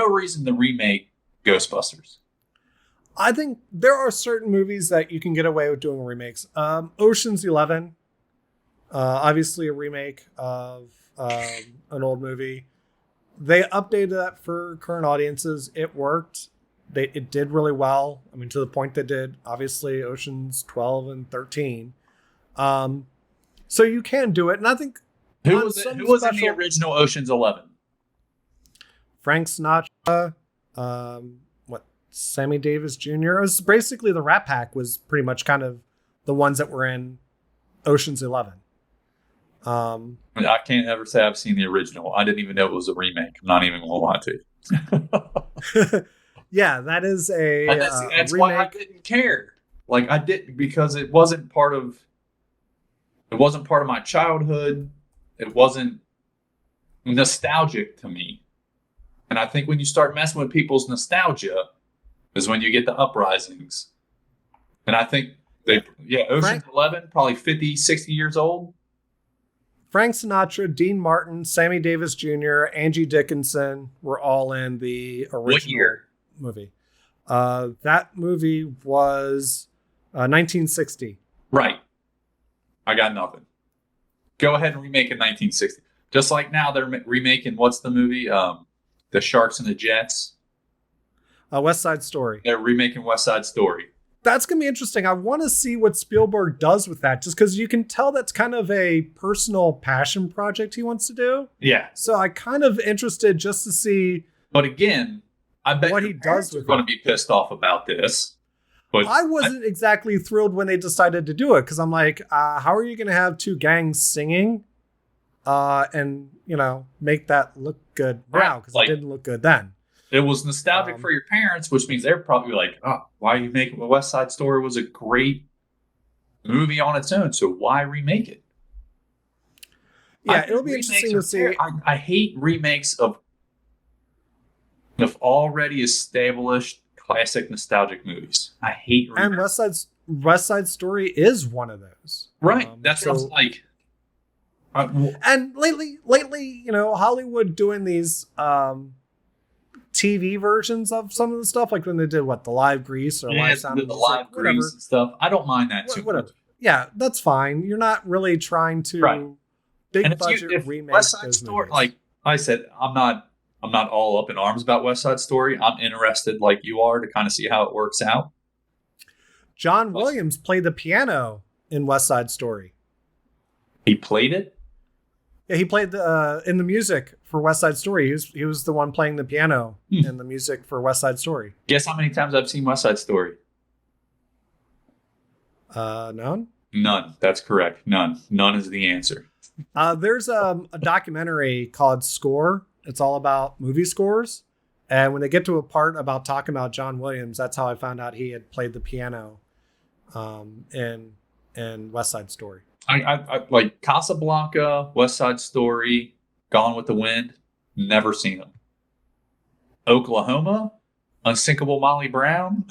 reason to remake Ghostbusters. I think there are certain movies that you can get away with doing remakes. Ocean's 11, obviously a remake of an old movie. They updated that for current audiences. It worked. It did really well. I mean, to the point they did, obviously, Oceans 12 and 13. So you can do it. And I think... Who was in the original Oceans 11? Frank Sinatra. Sammy Davis Jr. It was basically the Rat Pack was pretty much kind of the ones that were in Oceans 11. I can't ever say I've seen the original. I didn't even know it was a remake. I'm not even going to lie to you. Yeah, that is that's remake. Why I didn't care. Like I didn't because it wasn't part of my childhood. It wasn't nostalgic to me. And I think when you start messing with people's nostalgia is when you get the uprisings. And I think Ocean's 11 probably 50, 60 years old. Frank Sinatra, Dean Martin, Sammy Davis Jr., Angie Dickinson were all in the original. What year? Movie. That movie was 1960. Right. I got nothing. Go ahead and remake it 1960. Just like now they're remaking, what's the movie? The Sharks and the Jets. West Side Story. They're remaking West Side Story. That's going to be interesting. I want to see what Spielberg does with that, just because you can tell that's kind of a personal passion project he wants to do. Yeah. So I kind of interested just to see. But again, I bet what he does with going to be pissed off about this. But I wasn't exactly thrilled when they decided to do it because I'm like, how are you going to have two gangs singing, and make that look good now because it didn't look good then. It was nostalgic for your parents, which means they're probably like, "Oh, why are you making West Side Story? Was a great movie on its own, so why remake it?" Yeah, it'll be interesting to see. I hate remakes of already established classic nostalgic movies. I hate remakes. And West Side Story is one of those. Right. That's what I was like. And lately, Hollywood doing these TV versions of some of the stuff, like when they did the Live Grease or Live Sound of the Live Grease and stuff. I don't mind that too. Whatever. Yeah, that's fine. You're not really trying to big budget remake West Side Story. Movies. Like I said, I'm not all up in arms about West Side Story. I'm interested, like you are, to kind of see how it works out. John Williams played the piano in West Side Story. He played it? Yeah, he played in the music for West Side Story. He was the one playing the piano in the music for West Side Story. Guess how many times I've seen West Side Story? None? None. That's correct. None. None is the answer. There's a documentary called Score. It's all about movie scores. And when they get to a part about talking about John Williams, that's how I found out he had played the piano in West Side Story. I like Casablanca, West Side Story, Gone with the Wind. Never seen them. Oklahoma, Unsinkable Molly Brown.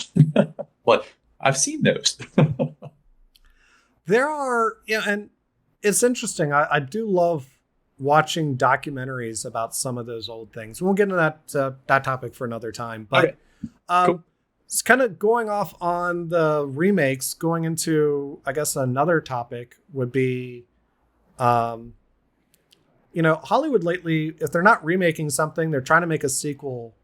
But I've seen those. There are, and it's interesting. I do love watching documentaries about some of those old things. We'll get into that topic for another time. But cool. It's kind of going off on the remakes, going into, I guess, another topic would be, um, Hollywood lately, if they're not remaking something, they're trying to make a sequel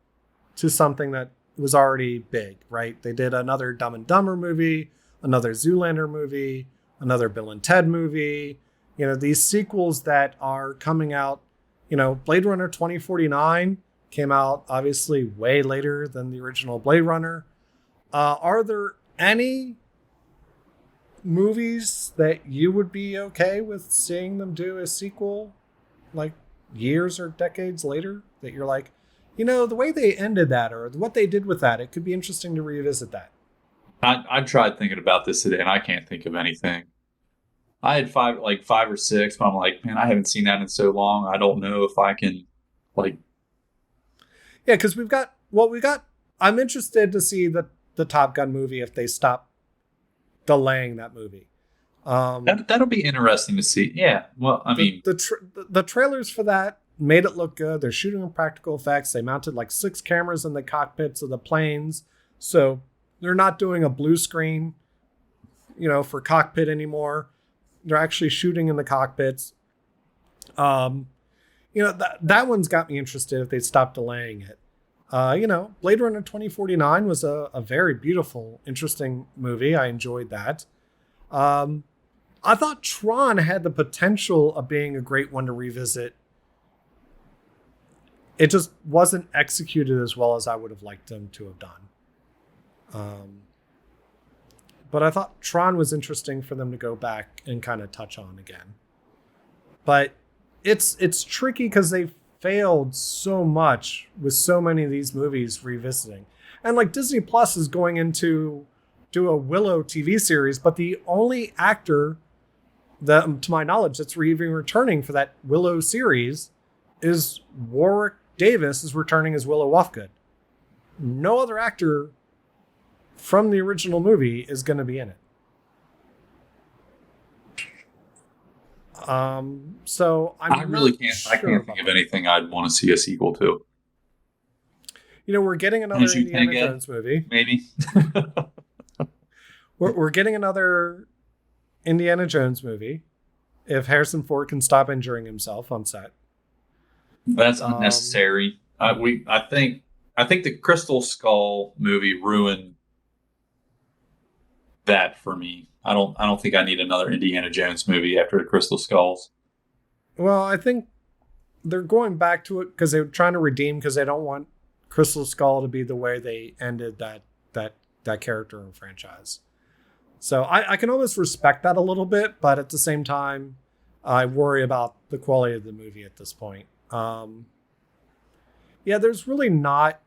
to something that was already big, right? They did another Dumb and Dumber movie, another Zoolander movie, another Bill and Ted movie. These sequels that are coming out, Blade Runner 2049 came out obviously way later than the original Blade Runner. Are there any movies that you would be okay with seeing them do a sequel, like years or decades later, that you're like, the way they ended that or what they did with that, it could be interesting to revisit that? I tried thinking about this today, and I can't think of anything. I had five or six, but I'm like, man, I haven't seen that in so long. I don't know if I can, like, Yeah, because I'm interested to see the Top Gun movie if they stop delaying that movie. that'll be interesting to see. Yeah. Well, I mean, The trailers for that made it look good. They're shooting in practical effects. They mounted like 6 cameras in the cockpits of the planes, so they're not doing a blue screen, for cockpit anymore. They're actually shooting in the cockpits. That one's got me interested if they stop delaying it. Blade Runner 2049 was a very beautiful, interesting movie. I enjoyed that. I thought Tron had the potential of being a great one to revisit. It just wasn't executed as well as I would have liked them to have done. But I thought Tron was interesting for them to go back and kind of touch on again. But it's tricky because they failed so much with so many of these movies revisiting. And like Disney Plus is going into do a Willow TV series, but the only actor that, to my knowledge, that's even returning for that Willow series is Warwick Davis is returning as Willow Wofgood. No other actor from the original movie is going to be in it. So I really can't. I can't think of anything I'd want to see a sequel to. We're getting another Indiana Jones movie. Maybe. we're getting another Indiana Jones movie. If Harrison Ford can stop injuring himself on set. That's unnecessary. I think the Crystal Skull movie ruined that for me. I don't think I need another Indiana Jones movie after the Crystal Skulls. Well, I think they're going back to it because they're trying to redeem, because they don't want Crystal Skull to be the way they ended that character and franchise. So I can almost respect that a little bit, but at the same time, I worry about the quality of the movie at this point. There's really not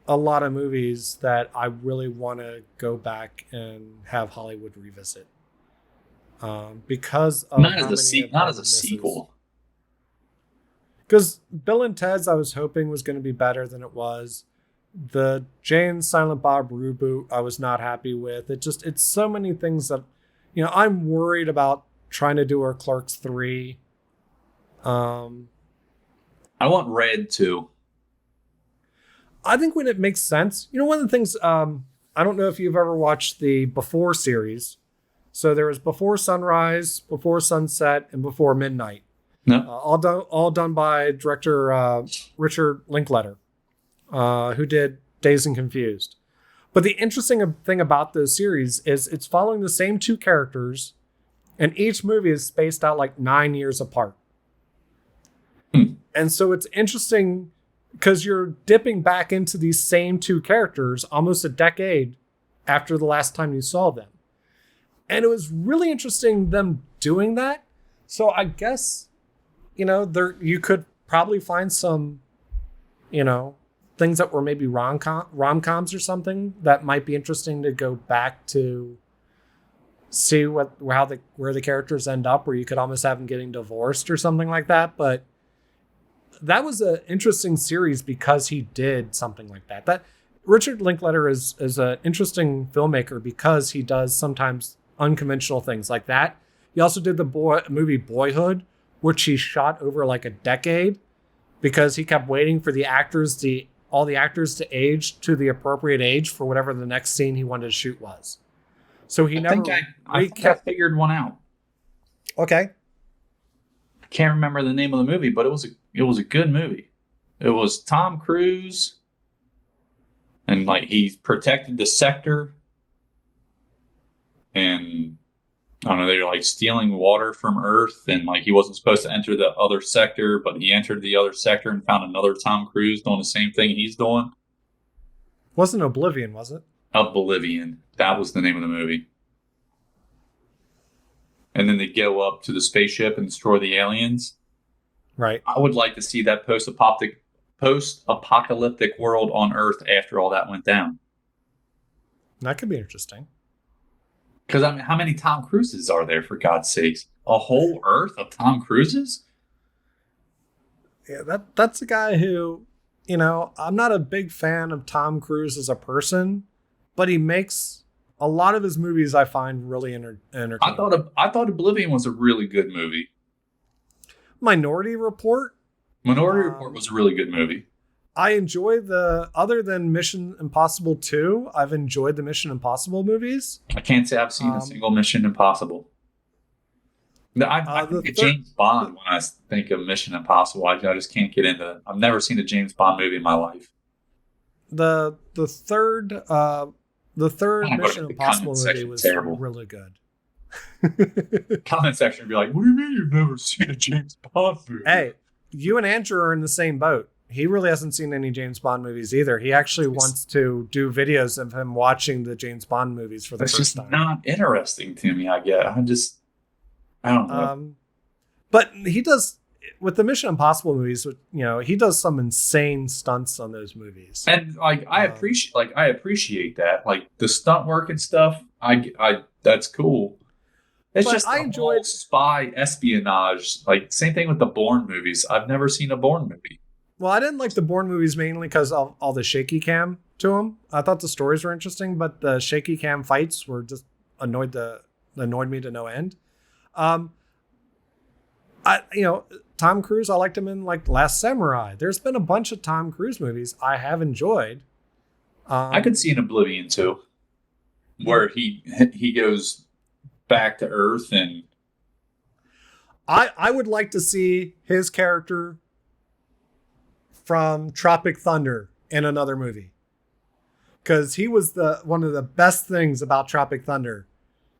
a lot of movies that I really want to go back and have Hollywood revisit. Because of not as a sequel. Because Bill and Ted's, I was hoping was going to be better than it was. The Jay and Silent Bob reboot, I was not happy with. It's so many things that, I'm worried about trying to do our Clerks 3. I want Red too. I think when it makes sense, one of the things, I don't know if you've ever watched the Before series. So there was Before Sunrise, Before Sunset, and Before Midnight. No. All done by director Richard Linklater, who did Dazed and Confused. But the interesting thing about those series is it's following the same 2 characters, and each movie is spaced out like 9 years apart. And so it's interesting because you're dipping back into these same 2 characters almost a decade after the last time you saw them. And it was really interesting them doing that. So I guess, you could probably find some, things that were maybe rom-coms or something that might be interesting to go back to see where the characters end up, where you could almost have them getting divorced or something like that. But that was an interesting series because he did something like that. That Richard Linklater is an interesting filmmaker because he does sometimes unconventional things like that. He also did the movie Boyhood, which he shot over like a decade because he kept waiting for the actors to all the actors to age to the appropriate age for whatever the next scene he wanted to shoot was. So he never I think I figured one out. Okay. I can't remember the name of the movie, but it was a good movie. It was Tom Cruise, and like he protected the sector, and I don't know, they were like stealing water from Earth, and like he wasn't supposed to enter the other sector, but he entered the other sector and found another Tom Cruise doing the same thing he's doing. Wasn't Oblivion, was it? Oblivion. That was the name of the movie. And then they go up to the spaceship and destroy the aliens. Right. I would like to see that post-apocalyptic world on Earth after all that went down. That could be interesting. Because I mean, how many Tom Cruises are there, for God's sakes? A whole Earth of Tom Cruises? Yeah, that's a guy who, you know, I'm not a big fan of Tom Cruise as a person, but he makes a lot of his movies I find really entertaining. I thought Oblivion was a really good movie. Minority Report. Minority Report was a really good movie. I enjoy other than Mission Impossible 2, I've enjoyed the Mission Impossible movies. I can't say I've seen a single Mission Impossible. I think of James Bond when I think of Mission Impossible. I just can't get into. I've never seen a James Bond movie in my life. The third Mission Impossible movie was terrible. Really good. Comment section would be like, "What do you mean you've never seen a James Bond movie?" Hey, you and Andrew are in the same boat. He really hasn't seen any James Bond movies either. He actually wants to do videos of him watching the James Bond movies for the first time. It's just not interesting to me, I guess. I don't know. But he does, with the Mission Impossible movies, you know, he does some insane stunts on those movies. And like I appreciate that. Like the stunt work and stuff, I that's cool. It's just I enjoyed spy espionage. Like same thing with the Bourne movies. I've never seen a Bourne movie. Well, I didn't like the Bourne movies mainly because of all the shaky cam to them. I thought the stories were interesting, but the shaky cam fights were just annoyed me to no end. Tom Cruise, I liked him in like Last Samurai. There's been a bunch of Tom Cruise movies I have enjoyed. I could see an Oblivion too, where he goes back to Earth, and I would like to see his character from Tropic Thunder in another movie, because he was one of the best things about Tropic Thunder.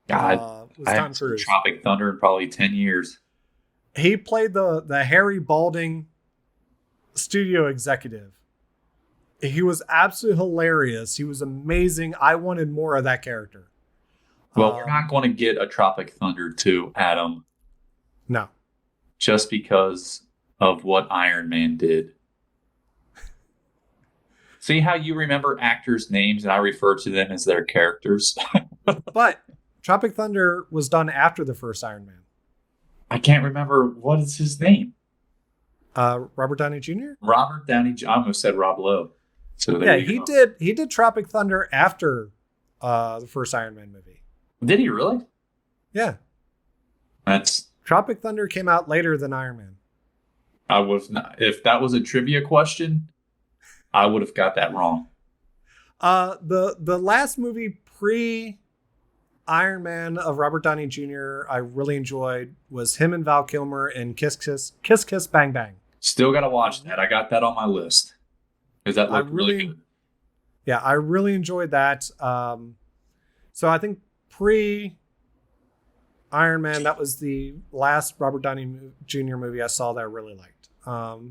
God, I haven't seen Tropic Thunder in probably 10 years. He played the Harry Balding studio executive. He was absolutely hilarious. He was amazing. I wanted more of that character. Well, we're not going to get a Tropic Thunder 2, Adam. No. Just because of what Iron Man did. See how you remember actors' names and I refer to them as their characters? But Tropic Thunder was done after the first Iron Man. I can't remember. What is his name? Robert Downey Jr.? Robert Downey Jr. I almost said Rob Lowe. So yeah, he did Tropic Thunder after the first Iron Man movie. Did he really? Yeah. That's Tropic Thunder came out later than Iron Man. I was not. If that was a trivia question, I would have got that wrong. The last movie pre Iron Man of Robert Downey Jr. I really enjoyed was him and Val Kilmer in Kiss Kiss Bang Bang. Still got to watch that. I got that on my list because that looked really good. Yeah, I really enjoyed that. So I think pre Iron Man, that was the last Robert Downey Jr. movie I saw that I really liked. All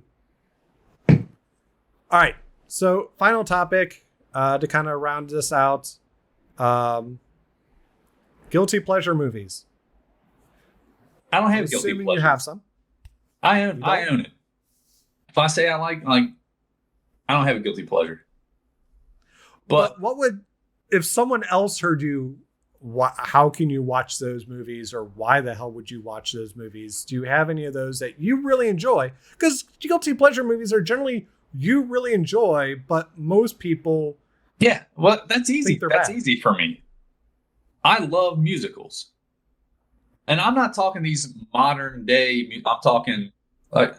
right. So final topic to kind of round this out. Guilty pleasure movies. I don't have guilty pleasure. You have some. I own it. If I say I like, I don't have a guilty pleasure. But what would, if someone else heard you, how can you watch those movies, or why the hell would you watch those movies? Do you have any of those that you really enjoy? Because guilty pleasure movies are generally you really enjoy, but most people. Yeah, well, that's easy. That's easy for me. I love musicals. And I'm not talking these modern day, I'm talking like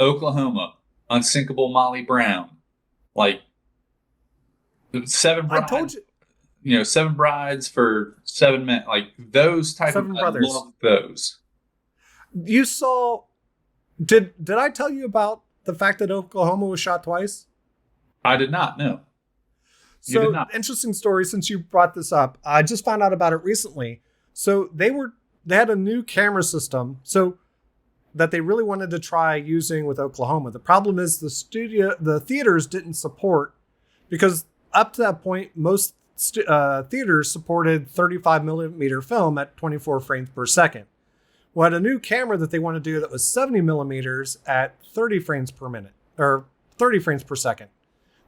Oklahoma, Unsinkable Molly Brown, like Seven I told Brides, you, Seven Brides for 7 Men, like those type of. Seven I Brothers. love those. You saw? Did I tell you about the fact that Oklahoma was shot twice? I did not know. You did So not. interesting story since you brought this up. I just found out about it recently. So they had a new camera system so that they really wanted to try using with Oklahoma. The problem is the theaters didn't support because up to that point most theaters supported 35 millimeter film at 24 frames per second. Well, had a new camera that they want to do that was 70 millimeters at 30 frames per minute or 30 frames per second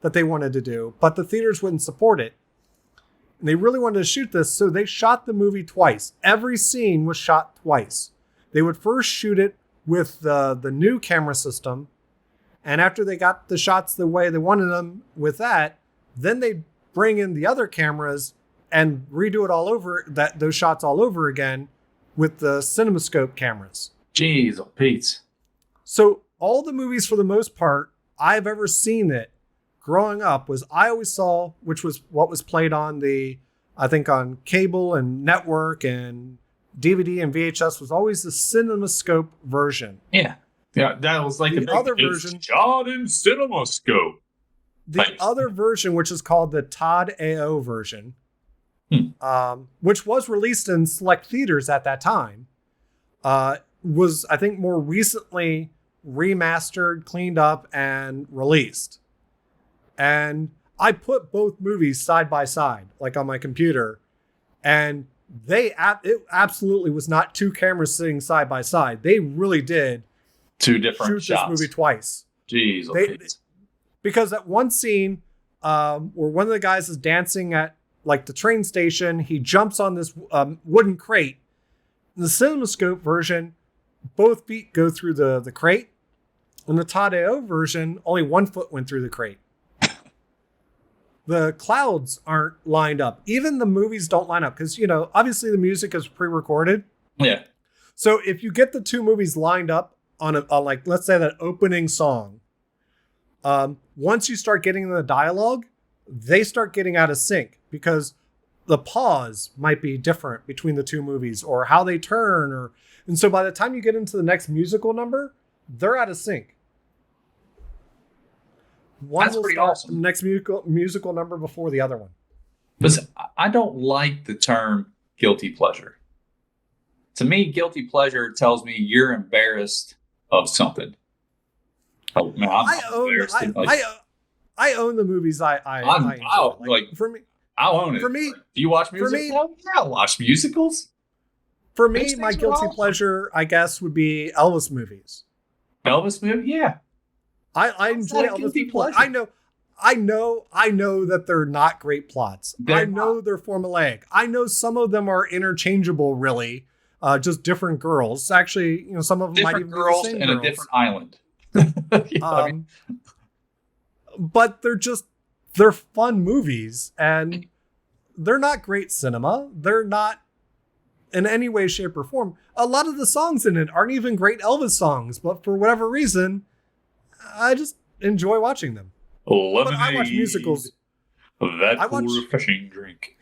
that they wanted to do, but the theaters wouldn't support it. And they really wanted to shoot this, so they shot the movie twice. Every scene was shot twice. They would first shoot it with the new camera system, and after they got the shots the way they wanted them with that, then they bring in the other cameras and redo it all over, those shots all over again with the CinemaScope cameras. Jeez, oh Pete. So all the movies, for the most part, I've ever seen it growing up was I always saw, which was what was played on I think on cable and network and DVD and VHS was always the CinemaScope version. Yeah. Yeah, that was like the other version. Shot in CinemaScope. The other version, which is called the Todd AO version, which was released in select theaters at that time, was, I think, more recently remastered, cleaned up, and released. And I put both movies side by side, like on my computer, and it absolutely was not two cameras sitting side by side. They really did two different shoot shots. This movie twice. Jeez, because at one scene, where one of the guys is dancing at like the train station, he jumps on this wooden crate. In the CinemaScope version, both feet go through the crate. In the Todd AO version, only 1 foot went through the crate. The clouds aren't lined up. Even the movies don't line up because, obviously the music is pre-recorded. Yeah. So if you get the two movies lined up on like, let's say that opening song, once you start getting the dialogue, they start getting out of sync because the pause might be different between the two movies or how they turn. And so by the time you get into the next musical number, they're out of sync. One That's will pretty start awesome. The next musical number before the other one. Listen, I don't like the term guilty pleasure. To me, guilty pleasure tells me you're embarrassed of something. Oh man, I own the movies I enjoy. For me, I'll own it. For me, do you watch musicals? Yeah, I'll watch musicals. For me, my guilty pleasure, I guess, would be Elvis movies. Elvis movie, yeah. I enjoy Elvis movies. I know that they're not great plots. I know they're formulaic. I know some of them are interchangeable, really. Just different girls. Actually, some of them different might even girls be the same in girls. a different island. But they're fun movies, and they're not great cinema. They're not in any way, shape, or form. A lot of the songs in it aren't even great Elvis songs, but for whatever reason, I just enjoy watching them. Lemonade, but I watch musicals. Refreshing drink.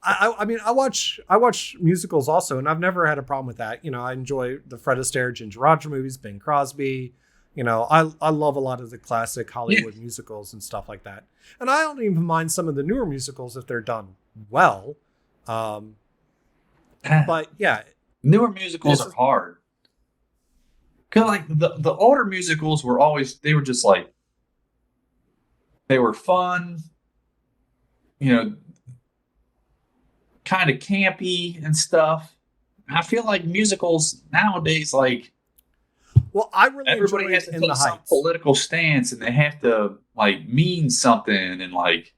I watch musicals also, and I've never had a problem with that. I enjoy the Fred Astaire, Ginger Rogers movies, Bing Crosby. I love a lot of the classic Hollywood musicals and stuff like that. And I don't even mind some of the newer musicals if they're done well. But yeah, newer musicals are hard. Cause like the older musicals were they were just like, they were fun, kind of campy and stuff. I feel like musicals nowadays, like, well, I really everybody has to take some political stance and they have to like mean something and like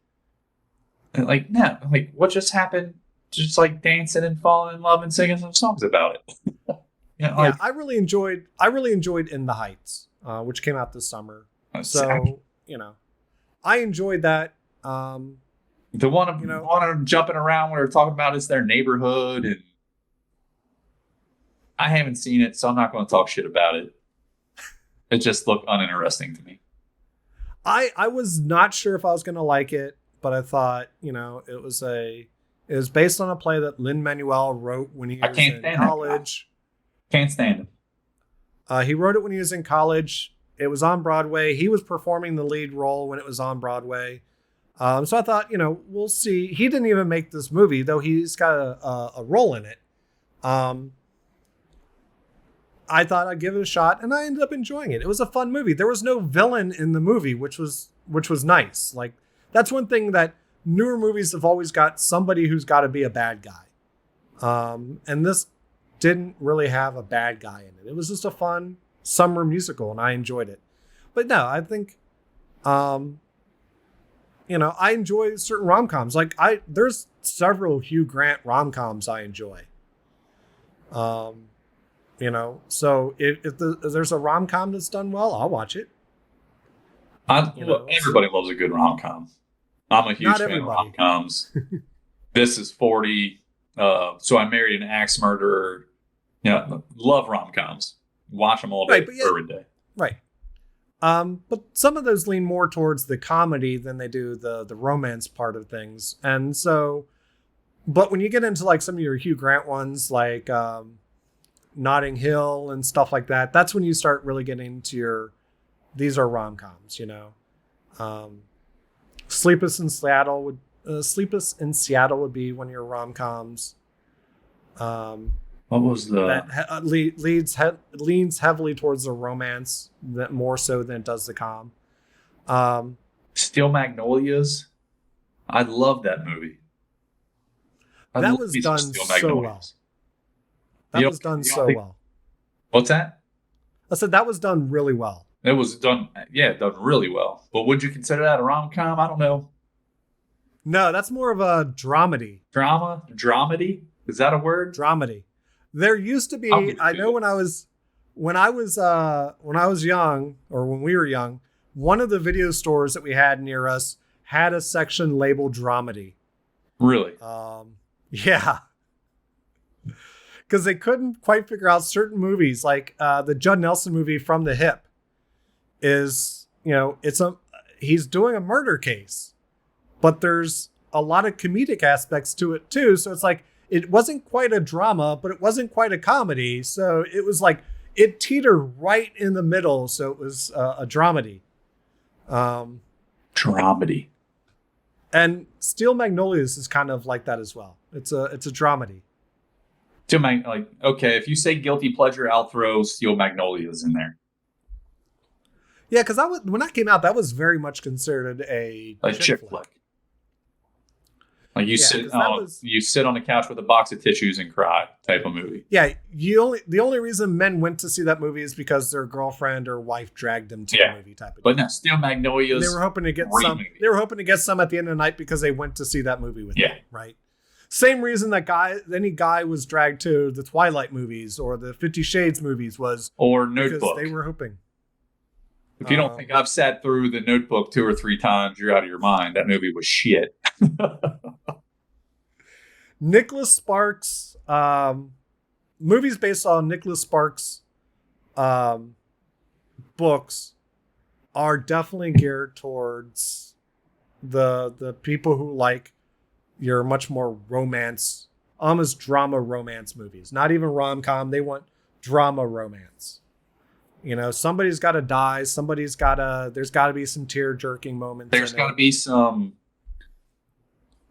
no, like what just happened? Just like dancing and falling in love and singing some songs about it. I really enjoyed In the Heights, which came out this summer. So I enjoyed that. The one jumping around where they're talking about it's their neighborhood, and I haven't seen it, so I'm not going to talk shit about it. It just looked uninteresting to me. I was not sure if I was going to like it, but I thought, it was based on a play that Lin-Manuel wrote when he I was can't in stand that guy. college. Can't stand him. He wrote it when he was in college. It was on Broadway. He was performing the lead role when it was on Broadway. So I thought, we'll see. He didn't even make this movie, though he's got a role in it. I thought I'd give it a shot, and I ended up enjoying it. It was a fun movie. There was no villain in the movie, which was nice. Like, that's one thing that newer movies have always got somebody who's got to be a bad guy. And this didn't really have a bad guy in it. It was just a fun summer musical, and I enjoyed it. But no, I think, I enjoy certain rom-coms. Like, there's several Hugh Grant rom-coms I enjoy. So if there's a rom-com that's done well, I'll watch it. Everybody loves a good rom-com. I'm a huge fan of rom-coms. This is 40. So I married an axe murderer. Love rom-coms. Watch them all day, every day. Right. But some of those lean more towards the comedy than they do the romance part of things. And so, but when you get into like some of your Hugh Grant ones, like Notting Hill and stuff like that, that's when you start really getting into these are rom-coms, Sleepless in Seattle would be one of your rom-coms. What was that leans heavily towards the romance, that more so than it does the com. Steel Magnolias. I love that movie. That was done so well. That was done so well. What's that? I said that was done really well. It was done really well. But would you consider that a rom-com? I don't know. No, that's more of a dramedy. Dramedy? Is that a word? Dramedy. There used to be. I know when I was young, or when we were young, one of the video stores that we had near us had a section labeled dramedy. Really? Yeah. Because they couldn't quite figure out certain movies, like the Judd Nelson movie From the Hip is, he's doing a murder case, but there's a lot of comedic aspects to it too. So it's like, it wasn't quite a drama, but it wasn't quite a comedy. So it was like, it teetered right in the middle. So it was a dramedy. Dramedy. And Steel Magnolias is kind of like that as well. It's a dramedy. Okay, if you say guilty pleasure, I'll throw Steel Magnolias in there. Yeah, because when that came out, that was very much considered a chick flick. Like you sit on the couch with a box of tissues and cry type of movie. Yeah, the only reason men went to see that movie is because their girlfriend or wife dragged them to the movie type of thing. But no, Steel Magnolias. They were hoping to get some. Movie. They were hoping to get some at the end of the night because they went to see that movie with them, right? Same reason that any guy was dragged to the Twilight movies or the 50 Shades movies or Notebook. Because they were hoping. If you don't think I've sat through the Notebook 2 or 3 times, you're out of your mind. That movie was shit. Nicholas Sparks, movies based on Nicholas Sparks books are definitely geared towards the people who like your much more romance, almost drama romance movies. Not even rom-com. They want drama romance. Somebody's got to die. There's got to be some tear-jerking moments. There's got to be some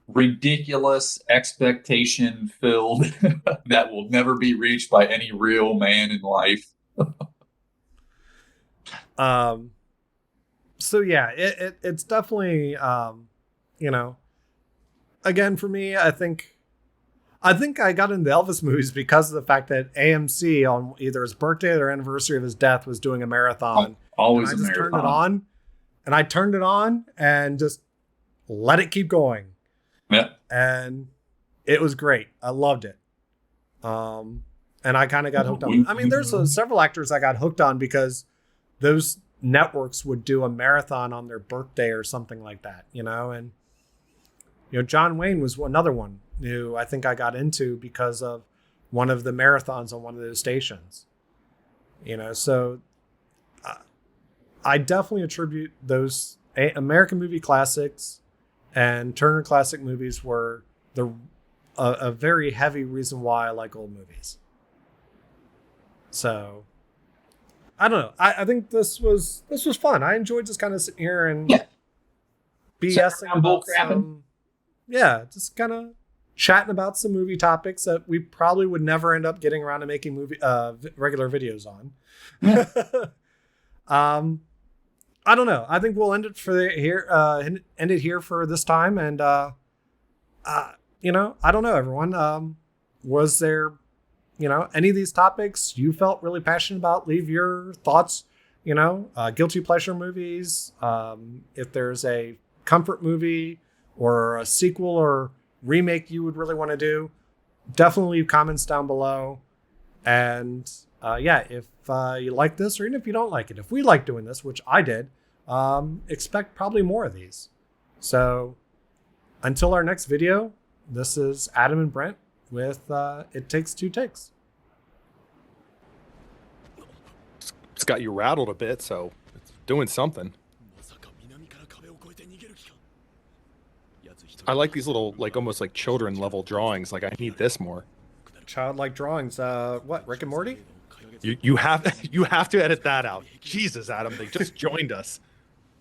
ridiculous expectation filled that will never be reached by any real man in life. So yeah, it's definitely, again, for me, I think I got into Elvis movies because of the fact that AMC on either his birthday or anniversary of his death was doing a marathon. Always a marathon. I turned it on and just let it keep going. Yeah. And it was great. I loved it. And I kind of got hooked on. I mean, there's several actors I got hooked on because those networks would do a marathon on their birthday or something like that, and John Wayne was another one who I think I got into because of one of the marathons on one of those stations. So I definitely attribute those American movie classics and Turner Classic Movies were a very heavy reason why I like old movies. So I don't know. I think this was fun. I enjoyed just kind of sitting here and Yeah. BSing about some, yeah, just kind of chatting about some movie topics that we probably would never end up getting around to making regular videos on. Yeah. I don't know. I think we'll end it end it here for this time. And you know, I don't know, everyone. Was there, you know, any of these topics you felt really passionate about? Leave your thoughts. You know, guilty pleasure movies. If there's a comfort movie or a sequel or remake you would really want to do, definitely leave comments down below. And yeah, if you like this, or even if you don't like it, if we like doing this, which I did, expect probably more of these. So until our next video, this is Adam and Brent with It Takes Two Takes. It's got you rattled a bit, so it's doing something. I like these little, like, almost like children level drawings. Like, I need this more. Childlike drawings. What, Rick and Morty? You have to edit that out. Jesus, Adam, they just joined us.